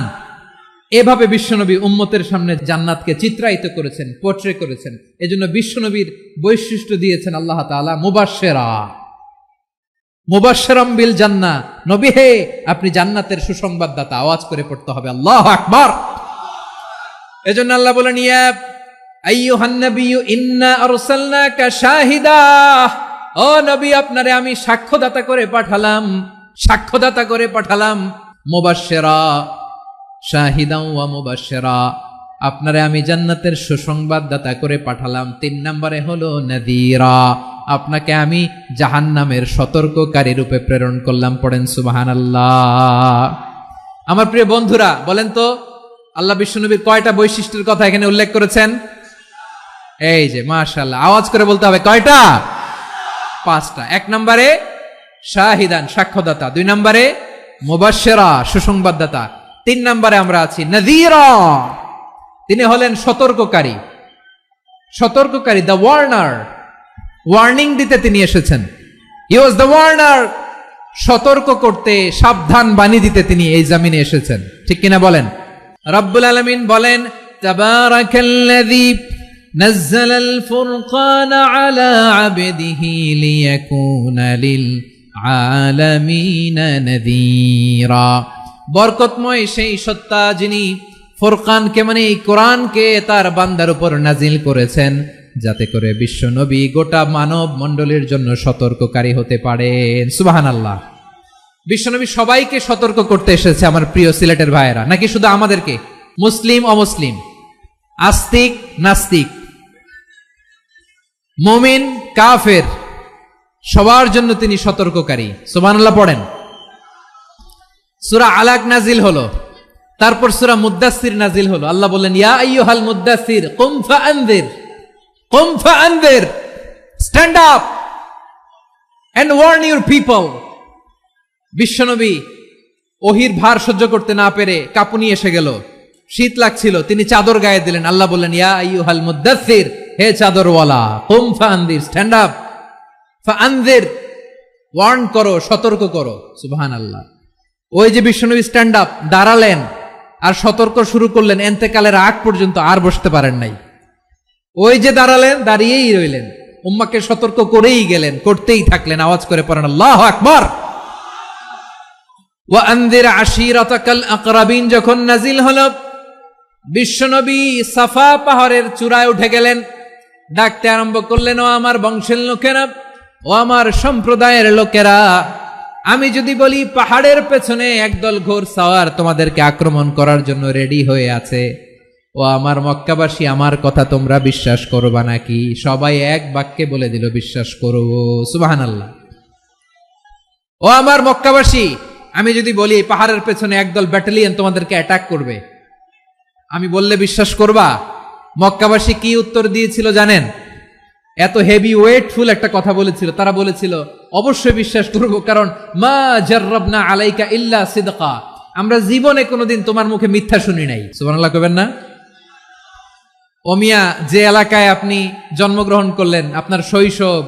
এভাবে বিশ্বনবী উম্মতের সামনে জান্নাতকে চিত্রায়িত করেছেন, পোর্ট্রে করেছেন। এজন্য বিশ্বনবীর বৈশিষ্ট্য দিয়েছেন আল্লাহ তাআলা মুবাশশিরা, মুবাশশিরাম বিল জান্নাহ। নবী হে, আপনি জান্নাতের সুসংবাদদাতা। আওয়াজ করে পড়তে হবে আল্লাহু আকবার। এজন্য আল্লাহ বলেন, ইয়া আইয়ুহান নাবিয়্যু ইন্না আরসালনাকা শাহিদা। ও নবী, আপনারে আমি সাক্ষ্যদাতা করে পাঠালাম, সাক্ষ্যদাতা করে পাঠালাম। মুবাশশিরা, শাহিদাও ওয়া মুবাশশিরা, আপনারে আমি জান্নাতের সুসংবাদদাতা করে পাঠালাম। 3 নম্বরে হলো নাযীরা, আপনাকে আমি জাহান্নামের সতর্ককারী রূপে প্রেরণ করলাম। পড়েন সুবহানাল্লাহ। আমার প্রিয় বন্ধুরা, বলেন তো আল্লাহ বিশ্বনবীর কয়টা বৈশিষ্ট্যের কথা এখানে উল্লেখ করেছেন? এই যে মাশাআল্লাহ, আওয়াজ করে বলতে হবে, কয়টা? 5টা। 1 নম্বরে শাহিদান, সাক্ষ্যদাতা। 2 নম্বরে মুবাশশিরা, সুসংবাদদাতা। 3 নম্বরে আমরা আছি নাযীরা, তিনি হলেন সতর্ককারী। সতর্ককারী, দ্য ওয়ার্নার, ওয়ার্নিং দিতে তিনি এসেছেন। হি ওয়াজ দ্য ওয়ার্নার, সতর্ক করতে, সাবধান বাণী দিতে তিনি এই জামিনে এসেছেন। ঠিক কিনা বলেন? রব্বুল আলামিন বলেন, তাবারাকাল্লাযী নাযালাল ফুরকানা আলা আবদিহি লিয়াকুনা লিল আলামিনা নাযীরা। বরকতময় সেই সত্তা যিনি ফুরকানকে, মানে এই কোরআনকে তার বান্দার উপর নাজিল করেছেন, যাতে করে বিশ্ব নবী গোটা মানব মণ্ডলীর জন্য সতর্ককারী হতে পারেন। সুবহানাল্লাহ। বিশ্বনবী সবাইকে সতর্ক করতে এসেছে আমার প্রিয় সিলেটের ভাইয়েরা, নাকি শুধু আমাদেরকে? মুসলিম অমুসলিম, আস্তিক নাস্তিক, মুমিন কাফের, সবার জন্য তিনি সতর্ককারী। সুবহানাল্লাহ পড়েন। সূরা আলাক নাজিল হলো, তারপর সূরা মুদ্দাসসির নাজিল হলো। আল্লাহ বললেন, ইয়া আইয়ুহাল মুদ্দাসসির কুম ফাআনযির, কুম ফাআনযির, stand up and warn your people. বিশ্বনবী ওহির ভার সহ্য করতে না পেরে কাঁপুনি এসে গেল, শীত লাগছিল, তিনি চাদর গায়ে দিলেন। আল্লাহ বললেন, ইয়া আইয়ুহাল মুদ্দাসসির, হে চাদরওয়ালা, কুম ফাআনযির, স্ট্যান্ড আপ, ফাআনযির, ওয়ার্ন করো, সতর্ক করো। সুবহানাল্লাহ। ওই যে বিশ্বনবী স্ট্যান্ড আপ, দাঁড়ালেন আর সতর্ক শুরু করলেন, এন্তেকালের আগ পর্যন্ত আর বসতে পারেন নাই। ওই যে দাঁড়ালেন, দাঁড়িয়েই রইলেন, উম্মাকে সতর্ক করেই গেলেন, করতেই থাকলেন। আওয়াজ করে পড়েন আল্লাহু আকবার। ওয়া আনযির আশীরাতাকাল আকরাবিন যখন নাজিল হলো, বিশ্বনবী সাফা পাহাড়ের চূড়ায় উঠে গেলেন, ডাকতে আরম্ভ করলেন, ও আমার বংশের লোকেরা, ও আমার সম্প্রদায়ের লোকেরা, আমি যদি বলি পাহাড়ের পেছনে একদল ঘোড়সাওয়ার তোমাদেরকে আক্রমণ করার জন্য রেডি হয়ে আছে, ও আমার মক্কাবাসী, আমার কথা তোমরা বিশ্বাস করবা নাকি? সবাই এক বাক্যে বলে দিল, বিশ্বাস করব। সুবহানাল্লাহ। ও আমার মক্কাবাসী, আমি যদি বলি পাহাড়ের পেছনে একদল ব্যাটালিয়ন তোমাদেরকে অ্যাটাক করবে, আমি বললে বিশ্বাস করবা? মক্কাবাসী কি উত্তর দিয়েছিল জানেন? এত হেভি ওয়েটফুল একটা কথা বলেছিল। তারা বলেছিল, অবশ্যই বিশ্বাস করব, কারণ মা জাররাবনা আলাইকা ইল্লা সিদকা, আমরা জীবনে কোনোদিন তোমার মুখে মিথ্যা শুনি নাই। সুবহানাল্লাহ কইবেন না? ও মিয়া, যে এলাকায় আপনি জন্মগ্রহণ করলেন, আপনার শৈশব,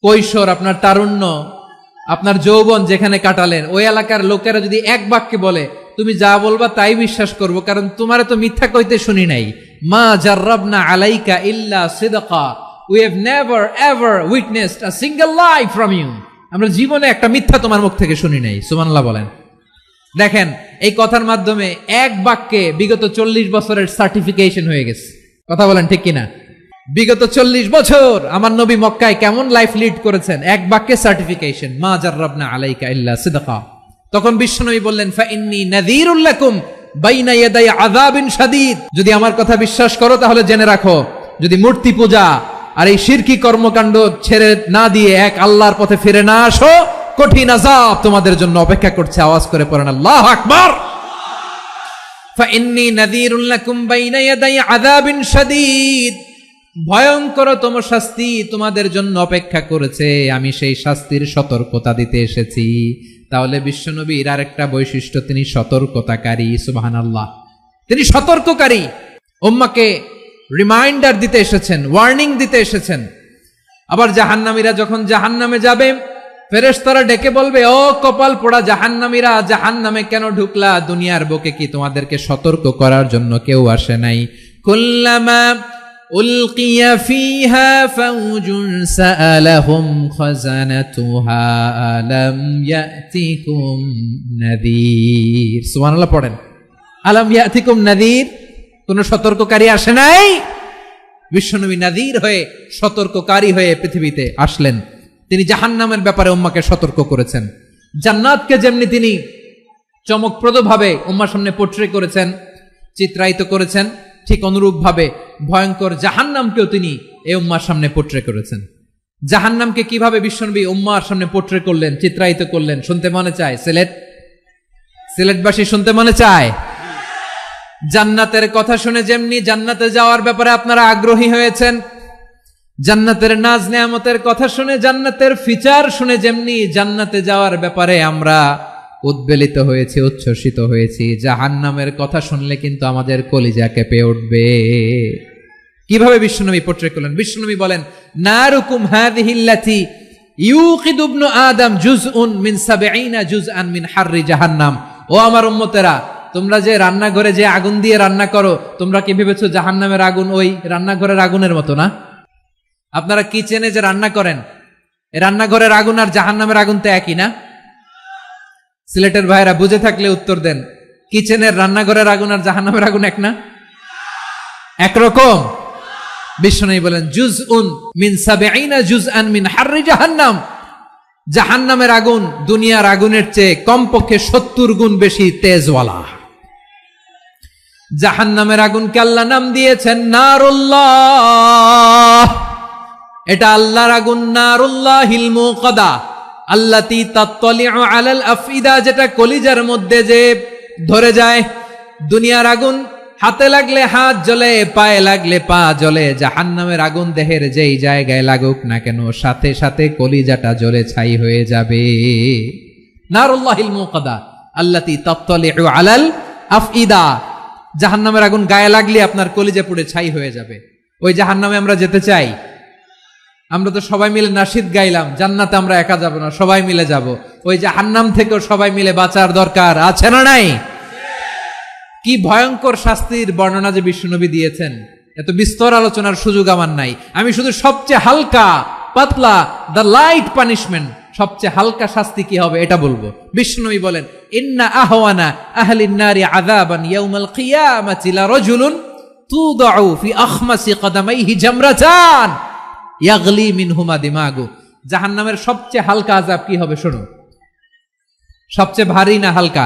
কৈশোর, আপনার তারুণ্য, আপনার যৌবন যেখানে কাটালেন, ওই এলাকার লোকেরা যদি এক বাক্যে বলে তুমি যা বলবা তাই বিশ্বাস করব, কারণ তোমারে তো মিথ্যা কইতে শুনি নাই। মা জাররাবনা আলাইকা ইল্লা সিদকা, we have never ever witnessed a single lie from you. আমরা জীবনে একটা মিথ্যা তোমার মুখ থেকে শুনি নাই। সুবহানাল্লাহ বলেন। দেখেন, এই কথার মাধ্যমে এক বাক্যে বিগত 40 বছরের সার্টিফিকেশন হয়ে গেছে। কথা বলেন ঠিক কিনা? বিগত 40 বছর আমার নবী মক্কায় কেমন লাইফ লিড করেছেন, এক বাক্যে সার্টিফিকেশন, মা জাররাবনা আলাইকা ইল্লা সিদকা। তখন বিশ্বনবী বললেন, ফাইন্নী নাযীরুল লাকুম বাইনা ইয়াদাই আযাবিন শাদীদ। যদি আমার কথা বিশ্বাস করো তাহলে জেনে রাখো, যদি মূর্তি পূজা আর এই শিরকি কর্মকাণ্ড ছেড়ে না দিয়ে এক আল্লাহর পথে ফিরে না আসো, কঠিন আযাব তোমাদের জন্য অপেক্ষা করছে। আওয়াজ করে পড়েন আল্লাহু আকবার। ফাইন্নী নাযীরুল লাকুম বাইনা ইয়াদাই আযাবিন শাদীদ, ভয়ঙ্করতম শাস্তি তোমাদের জন্য অপেক্ষা করেছে, আমি সেই শাস্তির সতর্কতা দিতে এসেছি। তাহলে বিশ্বনবীর আরেকটা বৈশিষ্ট্য, তিনি সতর্কতাকারী। সুবহানাল্লাহ, তিনি সতর্ককারী। উম্মাহকে রিমাইন্ডার দিতে এসেছেন, ওয়ার্নিং দিতে এসেছেন। আবার জাহান্নামীরা যখন জাহান্নামে যাবে, ফেরেশতারা ডেকে বলবে, ও কপাল পোড়া জাহান্নামীরা, জাহান্নামে কেন ঢুকলা? দুনিয়ার বুকে কি তোমাদেরকে সতর্ক করার জন্য কেউ আসে নাই? কুল্লামা উলকিয়া ফিহা ফাউজুন সাআলাহুম খাযানাতুহা আলাম ইয়াতিকুম নাযীর। সুবহানাল্লাহ পড়েন। আলাম ইয়াতিকুম নাযীর, কোন সতর্ককারী আসে নাই? বিশ্বনবী নাযীর হয়ে, সতর্ককারী হয়ে পৃথিবীতে আসলেন। তিনি জাহান্নামের ব্যাপারে উম্মাহকে সতর্ক করেছেন। জান্নাতকে যেমনি তিনি চমকপ্রদভাবে উম্মাহর সামনে পোট্রে করেছেন, চিত্রায়িত করেছেন, ঠিক অনুরূপভাবে ভয়ঙ্কর জাহান্নামকেও তিনি এই উম্মাহর সামনে পোট্রে করেছেন। জাহান্নামকে কিভাবে বিশ্বনবী উম্মাহর সামনে পোট্রে করলেন, চিত্রায়িত করলেন, শুনতে মনে চায়? সিলেটবাসী শুনতে মনে চায়? জান্নাতের কথা শুনে যেমনি জান্নাতে যাওয়ার ব্যাপারে আপনারা আগ্রহী হয়েছেন, জান্নাতের নাজ নেয়ামতের কথা শুনে, জান্নাতের ফিচার শুনে যেমনি জান্নাতে যাওয়ার ব্যাপারে আমরা উদ্বেলিত হয়েছি, উচ্ছ্বসিত হয়েছি, জাহান্নামের কথা শুনলে কিন্তু আমাদের কলিজা কেঁপে উঠবে। কিভাবে বিশ্বনবী পোট্রে করলেন? বিশ্বনবী বলেন, নারুকুম হাযিহিল্লাতী ইউকিদু ইবনু আদম জুজউন মিন ৭০ জুজআন মিন হাররি জাহান্নাম। ও আমার উম্মতেরা, তোমরা যে রান্নাঘরে যে আগুন দিয়ে রান্না করো, তোমরা কি ভেবেছো জাহান্নামের আগুন ওই রান্নাঘরের আগুনের মতো না? আপনারা কিচেনে যে রান্না করেন, রান্নাঘরের আগুন আর জাহান্নামের আগুন তো একই না? সিলেটের ভাইরা বুঝে থাকলে উত্তর দেন, কিচেনের রান্নাঘরের আগুন আর জাহান্নামের আগুন এক না? একরকম? বিশ্বনবী বলেন, জুজউন মিন ৭০ জুজআন মিন হাররি জাহান্নাম। জাহান্নামের আগুন দুনিয়ার আগুনের চেয়ে কমপক্ষে ৭০ গুণ বেশি তেজওয়ালা। জাহান্নামের আগুনকে আল্লাহ নাম দিয়েছেন নারুল্লাহ। এটা আল্লাহর আগুন, নারুল্লাহিল মুকাদা আল্লাতী তাত্তালিউ আলাল আফইদা, যেটা কলিজার মধ্যে যে ধরে যায়। দুনিয়ার আগুন হাতে লাগলে হাত জ্বলে, পায়ে লাগলে পা জ্বলে। জাহান্নামের আগুন দেহের যেই জায়গায় লাগুক না কেন, সাথে সাথে কলিজাটা জ্বলে ছাই হয়ে যাবে। নারুল্লাহিল মুকাদা আল্লাতী তাত্তালিউ আলাল আফইদা, জাহান্নামের আগুন গায়ে লাগলে আপনার কলিজা পুড়ে ছাই হয়ে যাবে। ওই জাহান্নামে আমরা যেতে চাই? আমরা তো সবাই মিলে নাশিদ গাইলাম, জান্নাতে আমরা একা যাব না, সবাই মিলে যাব। ওই জাহান্নাম থেকেও সবাই মিলে বাঁচার দরকার আছে না নাই? কি ভয়ঙ্কর শাস্তির বর্ণনা যে বিশ্বনবী দিয়েছেন, এত বিস্তর আলোচনার সুযোগ আমার নাই। আমি শুধু সবচেয়ে হালকা পাতলা, দ্য লাইট পানিশমেন্ট, সবচেয়ে হালকা শাস্তি কি হবে এটা বলবো। বিশ্বনবী বলেন, ইন্না আহওয়ানা আহলিন নারি আযাবান ইয়াউমাল কিয়ামাতি লারাজুলুন তুদাউ ফি আখমাসি কদামাইহি জামরাতান ইয়াগলি মিনহুমা দিমাগু। জাহান্নামের সবচেয়ে হালকা আযাব কি হবে শোনো। সবচেয়ে ভারী না হালকা?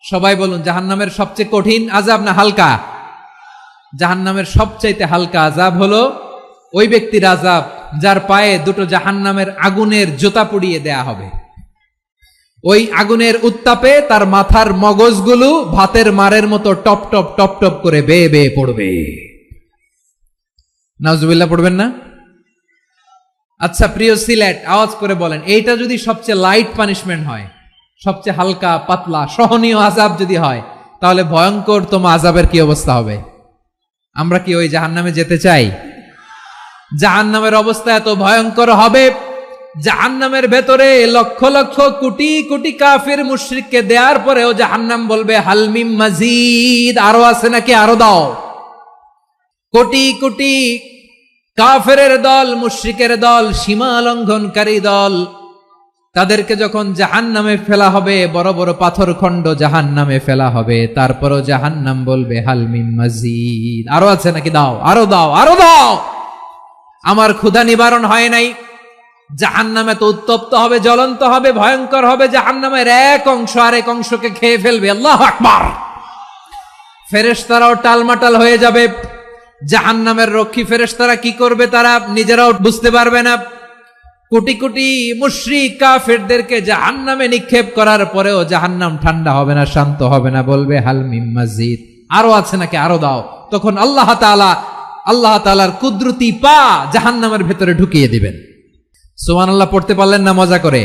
সবাই বলুন, জাহান্নামের সবচেয়ে কঠিন আযাব না হালকা? জাহান্নামের সবচাইতে হালকা আযাব হলো ওই ব্যক্তির আযাব যার পায়ে দুটো জাহান্নামের আগুনের জুতা পুড়িয়ে দেয়া হবে। ওই আগুনের উত্তাপে তার মাথার মগজগুলো ভাতের মারের মতো টপ টপ টপ টপ করে বেয়ে বেয়ে পড়বে। নাউজুবিল্লাহ পড়বেন না? আচ্ছা প্রিয় সিলেট, আওয়াজ করে বলেন, এইটা যদি সবচেয়ে লাইট পানিশমেন্ট হয়, সবচেয়ে হালকা পাতলা সহনীয় আযাব যদি হয়, তাহলে ভয়ঙ্করতম আযাবের কি অবস্থা হবে? আমরা কি ওই জাহান্নামে যেতে চাই? জাহান্নামের অবস্থা এত ভয়ঙ্কর হবে, জাহান্নামের ভেতরে লক্ষ লক্ষ কোটি কোটি কাফির মুশরিককে দেওয়ার পরেও জাহান্নাম বলবে হাল মিন মাজিদ, আরো আছে নাকি, আরো দাও। কোটি কোটি কাফেরের দল, মুশরিকের দল, সীমা লঙ্ঘনকারী দল, তাদেরকে যখন জাহান্নামে ফেলা হবে, বড় বড় পাথর খণ্ড জাহান্নামে ফেলা হবে, তারপরও জাহান্নাম বলবে হাল মিন মাজিদ, আরো আছে নাকি, দাও, আরো দাও, আরো দাও। আমার ক্ষুধা নিবারণ হয় নাই। জাহান্নামে তো উত্তপ্ত হবে, জ্বলন্ত হবে, ভয়ঙ্কর হবে। জাহান্নামের এক অংশ আরেক অংশকে খেয়ে ফেলবে। আল্লাহু আকবার। ফেরেশতারাও টালমাটাল হয়ে যাবে। জাহান্নামের রক্ষী ফেরেশতারা কি করবে তারা নিজেরাও বুঝতে পারবে না। কোটি কোটি মুশরিক কাফেরদেরকে জাহান্নামে নিক্ষেপ করার পরেও জাহান্নাম ঠান্ডা হবে না, শান্ত হবে না, বলবে হাল মিন মাজিদ, আরো আছে নাকি, আরো দাও। তখন আল্লাহ তাআলার কুদরতি পা জাহান্নামের ভেতরে ঢুকিয়ে দিবেন। সুবহানাল্লাহ পড়তে পারলেন না মজা করে?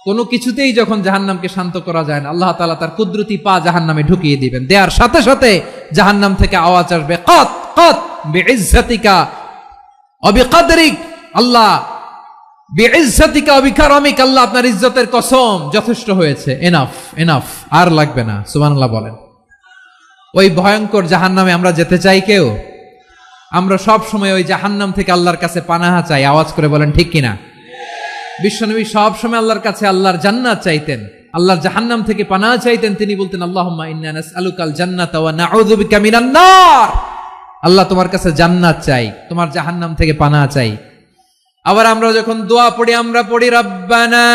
কোনো কিছুতেই যখন জাহান্নামকে শান্ত করা যায় না, আল্লাহ তাআলা তার কুদরতি পা জাহান্নামে ঢুকিয়ে দিবেন। দেয়ার সাথে সাথে জাহান্নাম থেকে আওয়াজ আসবে, কত কত বিইজ্জাতিকা ওয়া বিকদরিক, আল্লাহ বিইজ্জাতিকা ওয়া বিকারামিক, আল্লাহ আপনার ইজ্জতের কসম, যথেষ্ট হয়েছে, এনাফ এনাফ, আর লাগবে না। সুবহানাল্লাহ বলেন। ওই ভয়ঙ্কর জাহান্নামে আমরা যেতে চাই কেউ? আমরা সব সময় ওই জাহান্নাম থেকে আল্লাহর কাছে পানাহা চাই। আওয়াজ করে বলেন ঠিক কিনা? বিশ্বনবী সব সময় আল্লাহর কাছে আল্লাহর জান্নাত চাইতেন, আল্লাহর জাহান্নাম থেকে পানাহা চাইতেন। তিনি বলতেন আল্লাহুম্মা ইন্না নাসআলুকাল জান্নাতা ওয়া নাউযু বিকা মিনান নার। আল্লাহ তোমার কাছে জান্নাত চাই, তোমার জাহান্নাম থেকে পানাহা চাই। আবার আমরা যখন দোয়া পড়ি, আমরা পড়ি রব্বানা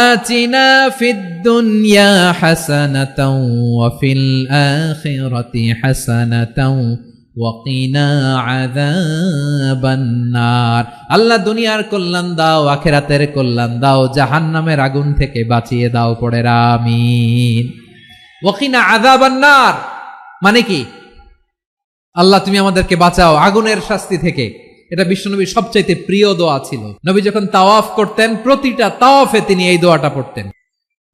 আতিনা ফিদ দুনিয়া হাসানাতাও ওয়া ফিল আখিরাতি হাসানাতাও ওয়া কিনা আযাবান নার। আল্লাহ দুনিয়ার কল্যাণ দাও, আখিরাতের কল্যাণ দাও, জাহান্নামের আগুন থেকে বাঁচিয়ে দাও, পড়ে আমিন। ওয়া কিনা আযাবান নার মানে কি? আল্লাহ তুমি আমাদেরকে বাঁচাও আগুনের শাস্তি থেকে। এটা বিশ্বনবীর সবচাইতে প্রিয় দোয়া ছিল। নবী যখন তাওয়াফ করতেন, প্রতিটা তাওয়াফে তিনি এই দোয়াটা পড়তেন।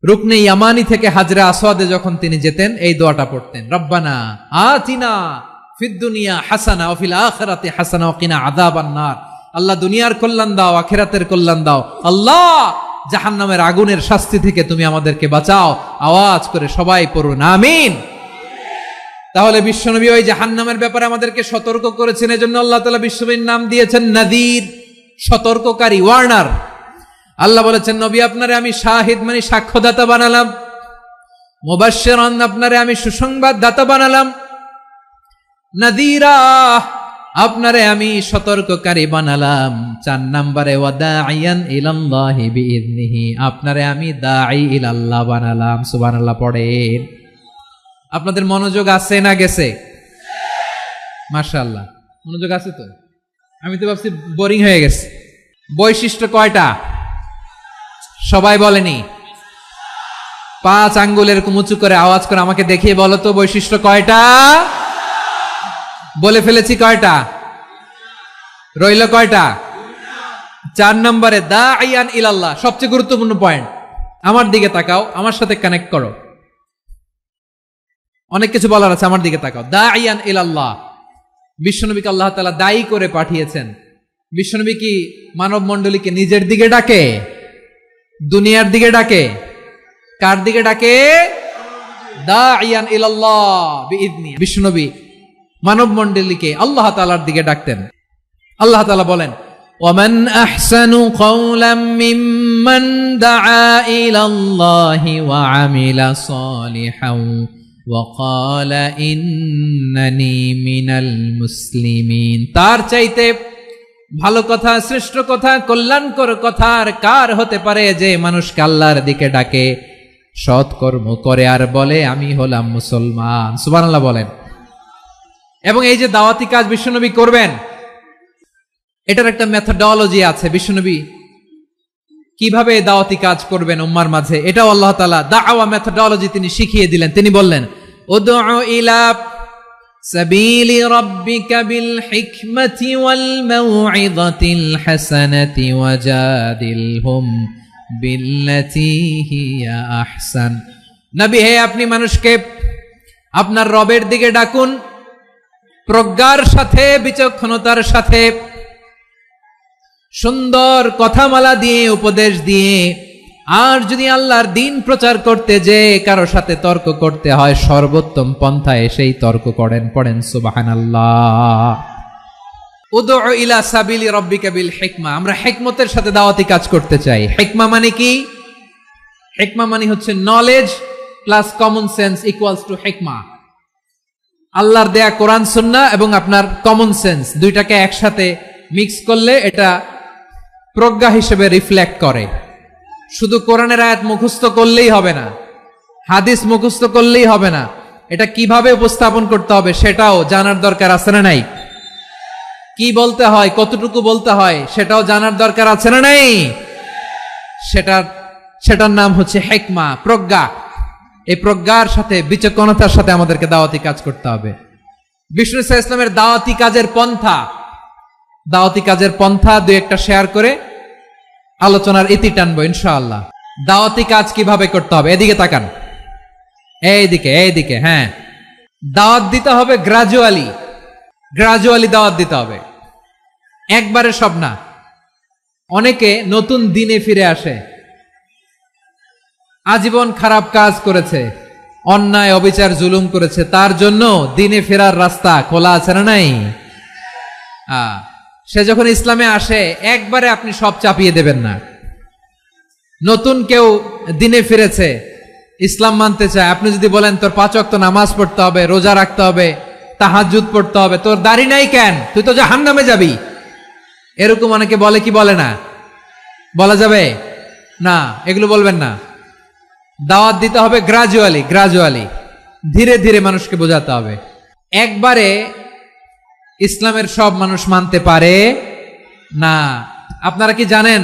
রুকনে ইয়ামানি থেকে হাজরে আসওয়াদে যখন তিনি যেতেন, এই দোয়াটা পড়তেন, রব্বানা আতিনা ফিদ দুনিয়া হাসানা ওয়া ফিল আখিরাতি হাসানা ওয়া কিনা আযাবান নার। আল্লাহ দুনিয়ার কল্যাণ দাও, আখিরাতের কল্যাণ দাও। আল্লাহ জাহান্নামের আগুনের শাস্তি থেকে তুমি আমাদেরকে বাঁচাও। আওয়াজ করে সবাই পড়ুন আমিন। তাহলে বিশ্বনবী ওই জাহান্নামের ব্যাপারে আমাদেরকে সতর্ক করেছেন। এজন্য আল্লাহ তাআলা বিশ্বনবীর নাম দিয়েছেন নাযীর, সতর্ককারী, ওয়ার্নার। আল্লাহ বলেছেন নবী আপনারে আমি শাহিদ মানে সাক্ষ্যদাতা বানালাম, মুবাশশিরান আপনারে আমি সুসংবাদ দাতা বানালাম, নাযীরা আপনারে আমি সতর্ককারী বানালাম। 4 নম্বরে ওয়া দাঈয়ান ইলাল্লাহি বিইذনিহি, আপনারে আমি দাঈ ইলাল্লাহ বানালাম। সুবহানাল্লাহ পড়েন। আপনাদের মনোযোগ আছে না গেছে? মাশাআল্লাহ মনোযোগ আছে তো। আমি তো ভাবছি বোরিং হয়ে গেছে। বৈশিষ্ট্য কয়টা সবাই বলেনি? 5 আঙ্গুল এরকম উঁচু করে আওয়াজ করে আমাকে দেখিয়ে বলো তো বৈশিষ্ট্য কয়টা? বলে ফেলেছি কয়টা? রইল কয়টা? 4 নম্বরে দাঈয়ান ইলাল্লাহ, সবচেয়ে গুরুত্বপূর্ণ পয়েন্ট। আমার দিকে তাকাও, আমার সাথে কানেক্ট করো। অনেক কিছু বলার আছে, আমার দিকে তাকাও। দাঈয়ান ইলাল্লাহ, বিশ্বনবীকে আল্লাহ তাআলা দায়ী করে পাঠিয়েছেন। বিশ্বনবী কি মানব মণ্ডলীকে নিজের দিকে ডাকে? দুনিয়ার দিকে ডাকে? কার দিকে ডাকে? দাঈয়ান ইলাল্লাহ বিইذনি। বিশ্বনবী মানব মণ্ডলীকে আল্লাহ তাআলার দিকে ডাকতেন। আল্লাহ তাআলা বলেন ওয়ামান আহসানু কাওলাম মিম্মান দাআ ইলাল্লাহি ওয়া আমিলা সালিহান ওয়া ক্বালা ইন্নানি মিনাল মুসলিমিন। তার চাইতে ভালো কথা, শ্রেষ্ঠ কথা, কল্যাণকর কথা আর কার হতে পারে যে মানুষকে আল্লাহর দিকে ডাকে, সৎকর্ম করে আর বলে আমি হলাম মুসলমান। সুবহানাল্লাহ বলেন। এবং এই যে দাওয়াতি কাজ বিশ্বনবী করবেন, এটার একটা মেথডোলজি আছে। বিশ্বনবী কিভাবে দাওয়াতি কাজ করবেন উম্মার মাঝে, এটাও আল্লাহ তাআলা দাওয়া মেথডোলজি তিনি শিখিয়ে দিলেন। তিনি বললেন উদউ ইলা সাবিলি রাব্বিকা বিল হিকমাতি ওয়াল মাউইযাতিল হাসানাতি ওয়াজাদিলহুম বিল্লাতী হিয়া আহসান। নবী হে, আপনি মানুষকে আপনার রবের দিকে ডাকুন প্রজ্ঞার সাথে, বিচক্ষণতার সাথে, সুন্দর কথামালা দিয়ে, উপদেশ দিয়ে। আর যদি আল্লাহর দ্বীন প্রচার করতে যে কারো সাথে তর্ক করতে হয়, সর্বোত্তম পন্থায় সেই তর্ক করেন। পড়েন সুবহানাল্লাহ। উদউ ইলা সাবিলি রাব্বিকা বিল হিকমা। আমরা হিকমতের সাথে দাওয়াতি কাজ করতে চাই। হিকমা মানে কি? হিকমা মানে হচ্ছে knowledge plus common sense equals to হিকমা। আল্লাহর দেয়া কোরআন সুন্নাহ এবং আপনার কমন সেন্স দুইটাকে একসাথে মিক্স করলে এটা প্রজ্ঞা হিসেবে রিফ্লেক্ট করে। শুধু কোরআনের আয়াত মুখস্থ করলেই হবে না, হাদিস মুখস্থ করলেই হবে না, এটা কিভাবে উপস্থাপন করতে হবে সেটাও জানার দরকার আছে না নাই? কি বলতে হয়, কতটুকু বলতে হয় সেটাও জানার দরকার আছে না নাই? সেটার নাম হচ্ছে হিকমা, প্রজ্ঞা। এই প্রজ্ঞার সাথে, বিচক্ষণতার সাথে আমাদেরকে দাওয়াতি কাজ করতে হবে। বিষ্ণু ইসলামের দাওয়াতি কাজের পন্থা দুই একটা শেয়ার করে আলোচনার ইতি টানবো ইনশাআল্লাহ। দাওয়াতি কাজ কিভাবে করতে হবে? এদিকে তাকান, এইদিকে। হ্যাঁ, দাওয়াত দিতে হবে গ্রাজুয়ালি দাওয়াত দিতে হবে, একবারে সব না। অনেকে নতুন দিনে ফিরে আসে, আজীবন খারাপ কাজ করেছে, অন্যায় অবিচার জুলুম করেছে, তার জন্য দিনে ফেরার রাস্তা খোলা আছে না নাই? সে যখন ইসলামে আসে একবারে আপনি সব চাপিয়ে দেবেন না। নতুন কেউ দিনে ফিরেছে, ইসলাম মানতে চায়, আপনি যদি বলেন তোর 5 ওয়াক্ত নামাজ পড়তে হবে, রোজা রাখতে হবে, তাহাজ্জুদ পড়তে হবে, তোর দাড়ি নাই কেন, তুই তো জাহান্নামে যাবি, এরকম অনেকে বলে কি বলে না? বলা যাবে না, এগুলো বলবেন না। দাওয়াত দিতে হবে গ্রাজুয়ালি, ধীরে ধীরে মানুষকে বোঝাতে হবে। একবারে ইসলামের সব মানুষ মানতে পারে না। আপনারা কি জানেন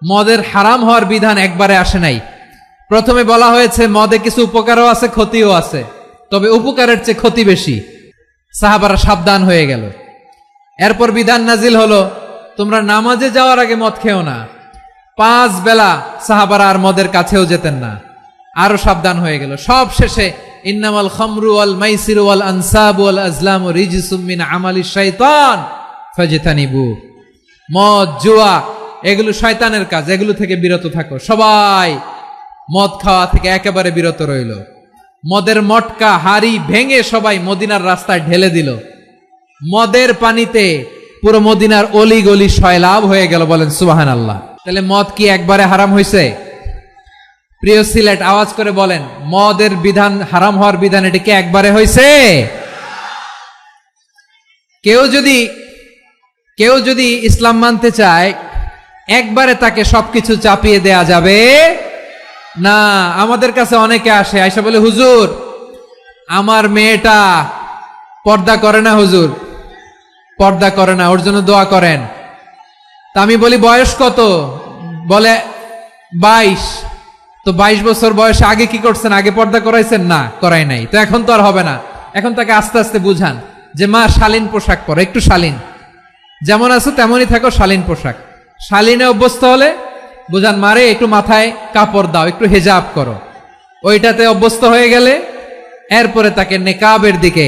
মদের হারাম হওয়ার বিধান একবারে আসে নাই। প্রথমে বলা হয়েছে মদে কিছু উপকারও আছে, ক্ষতিও আছে, তবে উপকারের চেয়ে ক্ষতি বেশি। সাহাবারা সাবধান হয়ে গেল। এরপর বিধান নাজিল হলো, তোমরা নামাজে যাওয়ার আগে মদ খেও না। 5 বেলা সাহাবারা আর মদের কাছেও যেতেন না, আরো সাবধান হয়ে গেল। সব শেষে ইন্নামাল খামরু ওয়াল মাইসিরু ওয়াল আনসাবু ওয়াল আজলামু রিজসুম মিন আমালিশ শাইতান ফাজতানিবু। মদ, জুয়া এগুলো শয়তানের কাজ, এগুলো থেকে বিরত থাকো। সবাই মদ খাওয়া থেকে একেবারে বিরত রইল। মদের মটকা হাড়ি ভেঙে সবাই মদিনার রাস্তায় ঢেলে দিল। মদের পানিতে পুরো মদিনার অলি গলি সয়লাভ হয়ে গেল। বলেন সুবহানাল্লাহ। তাহলে মদ কি একবারে হারাম হয়েছে? প্রিয় সিলেট, আওয়াজ করে বলেন, মদের বিধান, হারাম হওয়ার বিধান এটা কি একবারে হয়েছে? কেউ যদি ইসলাম মানতে চায় একবারে তাকে সবকিছু চাপিয়ে দেয়া যাবে না। আমাদের কাছে অনেকে আসে, আয়সা বলে, হুজুর আমার মেয়েটা পর্দা করে না, হুজুর পর্দা করে না, ওর জন্য দোয়া করেন। তা আমি বলি বয়স কত? বলে 22। তো 22 বছর বয়সে আগে কি করছেন? আগে পর্দা করাইছেন? না, করাই নাই। তো এখন তো আর হবে না। এখন তাকে আস্তে আস্তে বুঝান যে মা শালীন পোশাক পরো, একটু শালীন, যেমন আছো তেমনই থাকো, শালীন পোশাক। শালীনে অভ্যস্ত হলে বুঝান, মারে একটু মাথায় কাপড় দাও, একটু হেজাব করো। ওইটাতে অভ্যস্ত হয়ে গেলে এরপরে তাকে নেকাবের দিকে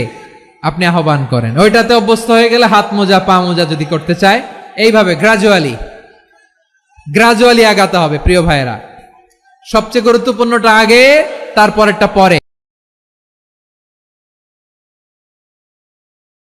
আপনি আহ্বান করেন। ওইটাতে অভ্যস্ত হয়ে গেলে হাত মোজা, পা মোজা যদি করতে চায়, এইভাবে গ্রাজুয়ালি আগাতে হবে। প্রিয় ভাইয়েরা, সবচেয়ে গুরুত্বপূর্ণটা আগে, তারপরেরটা পরে।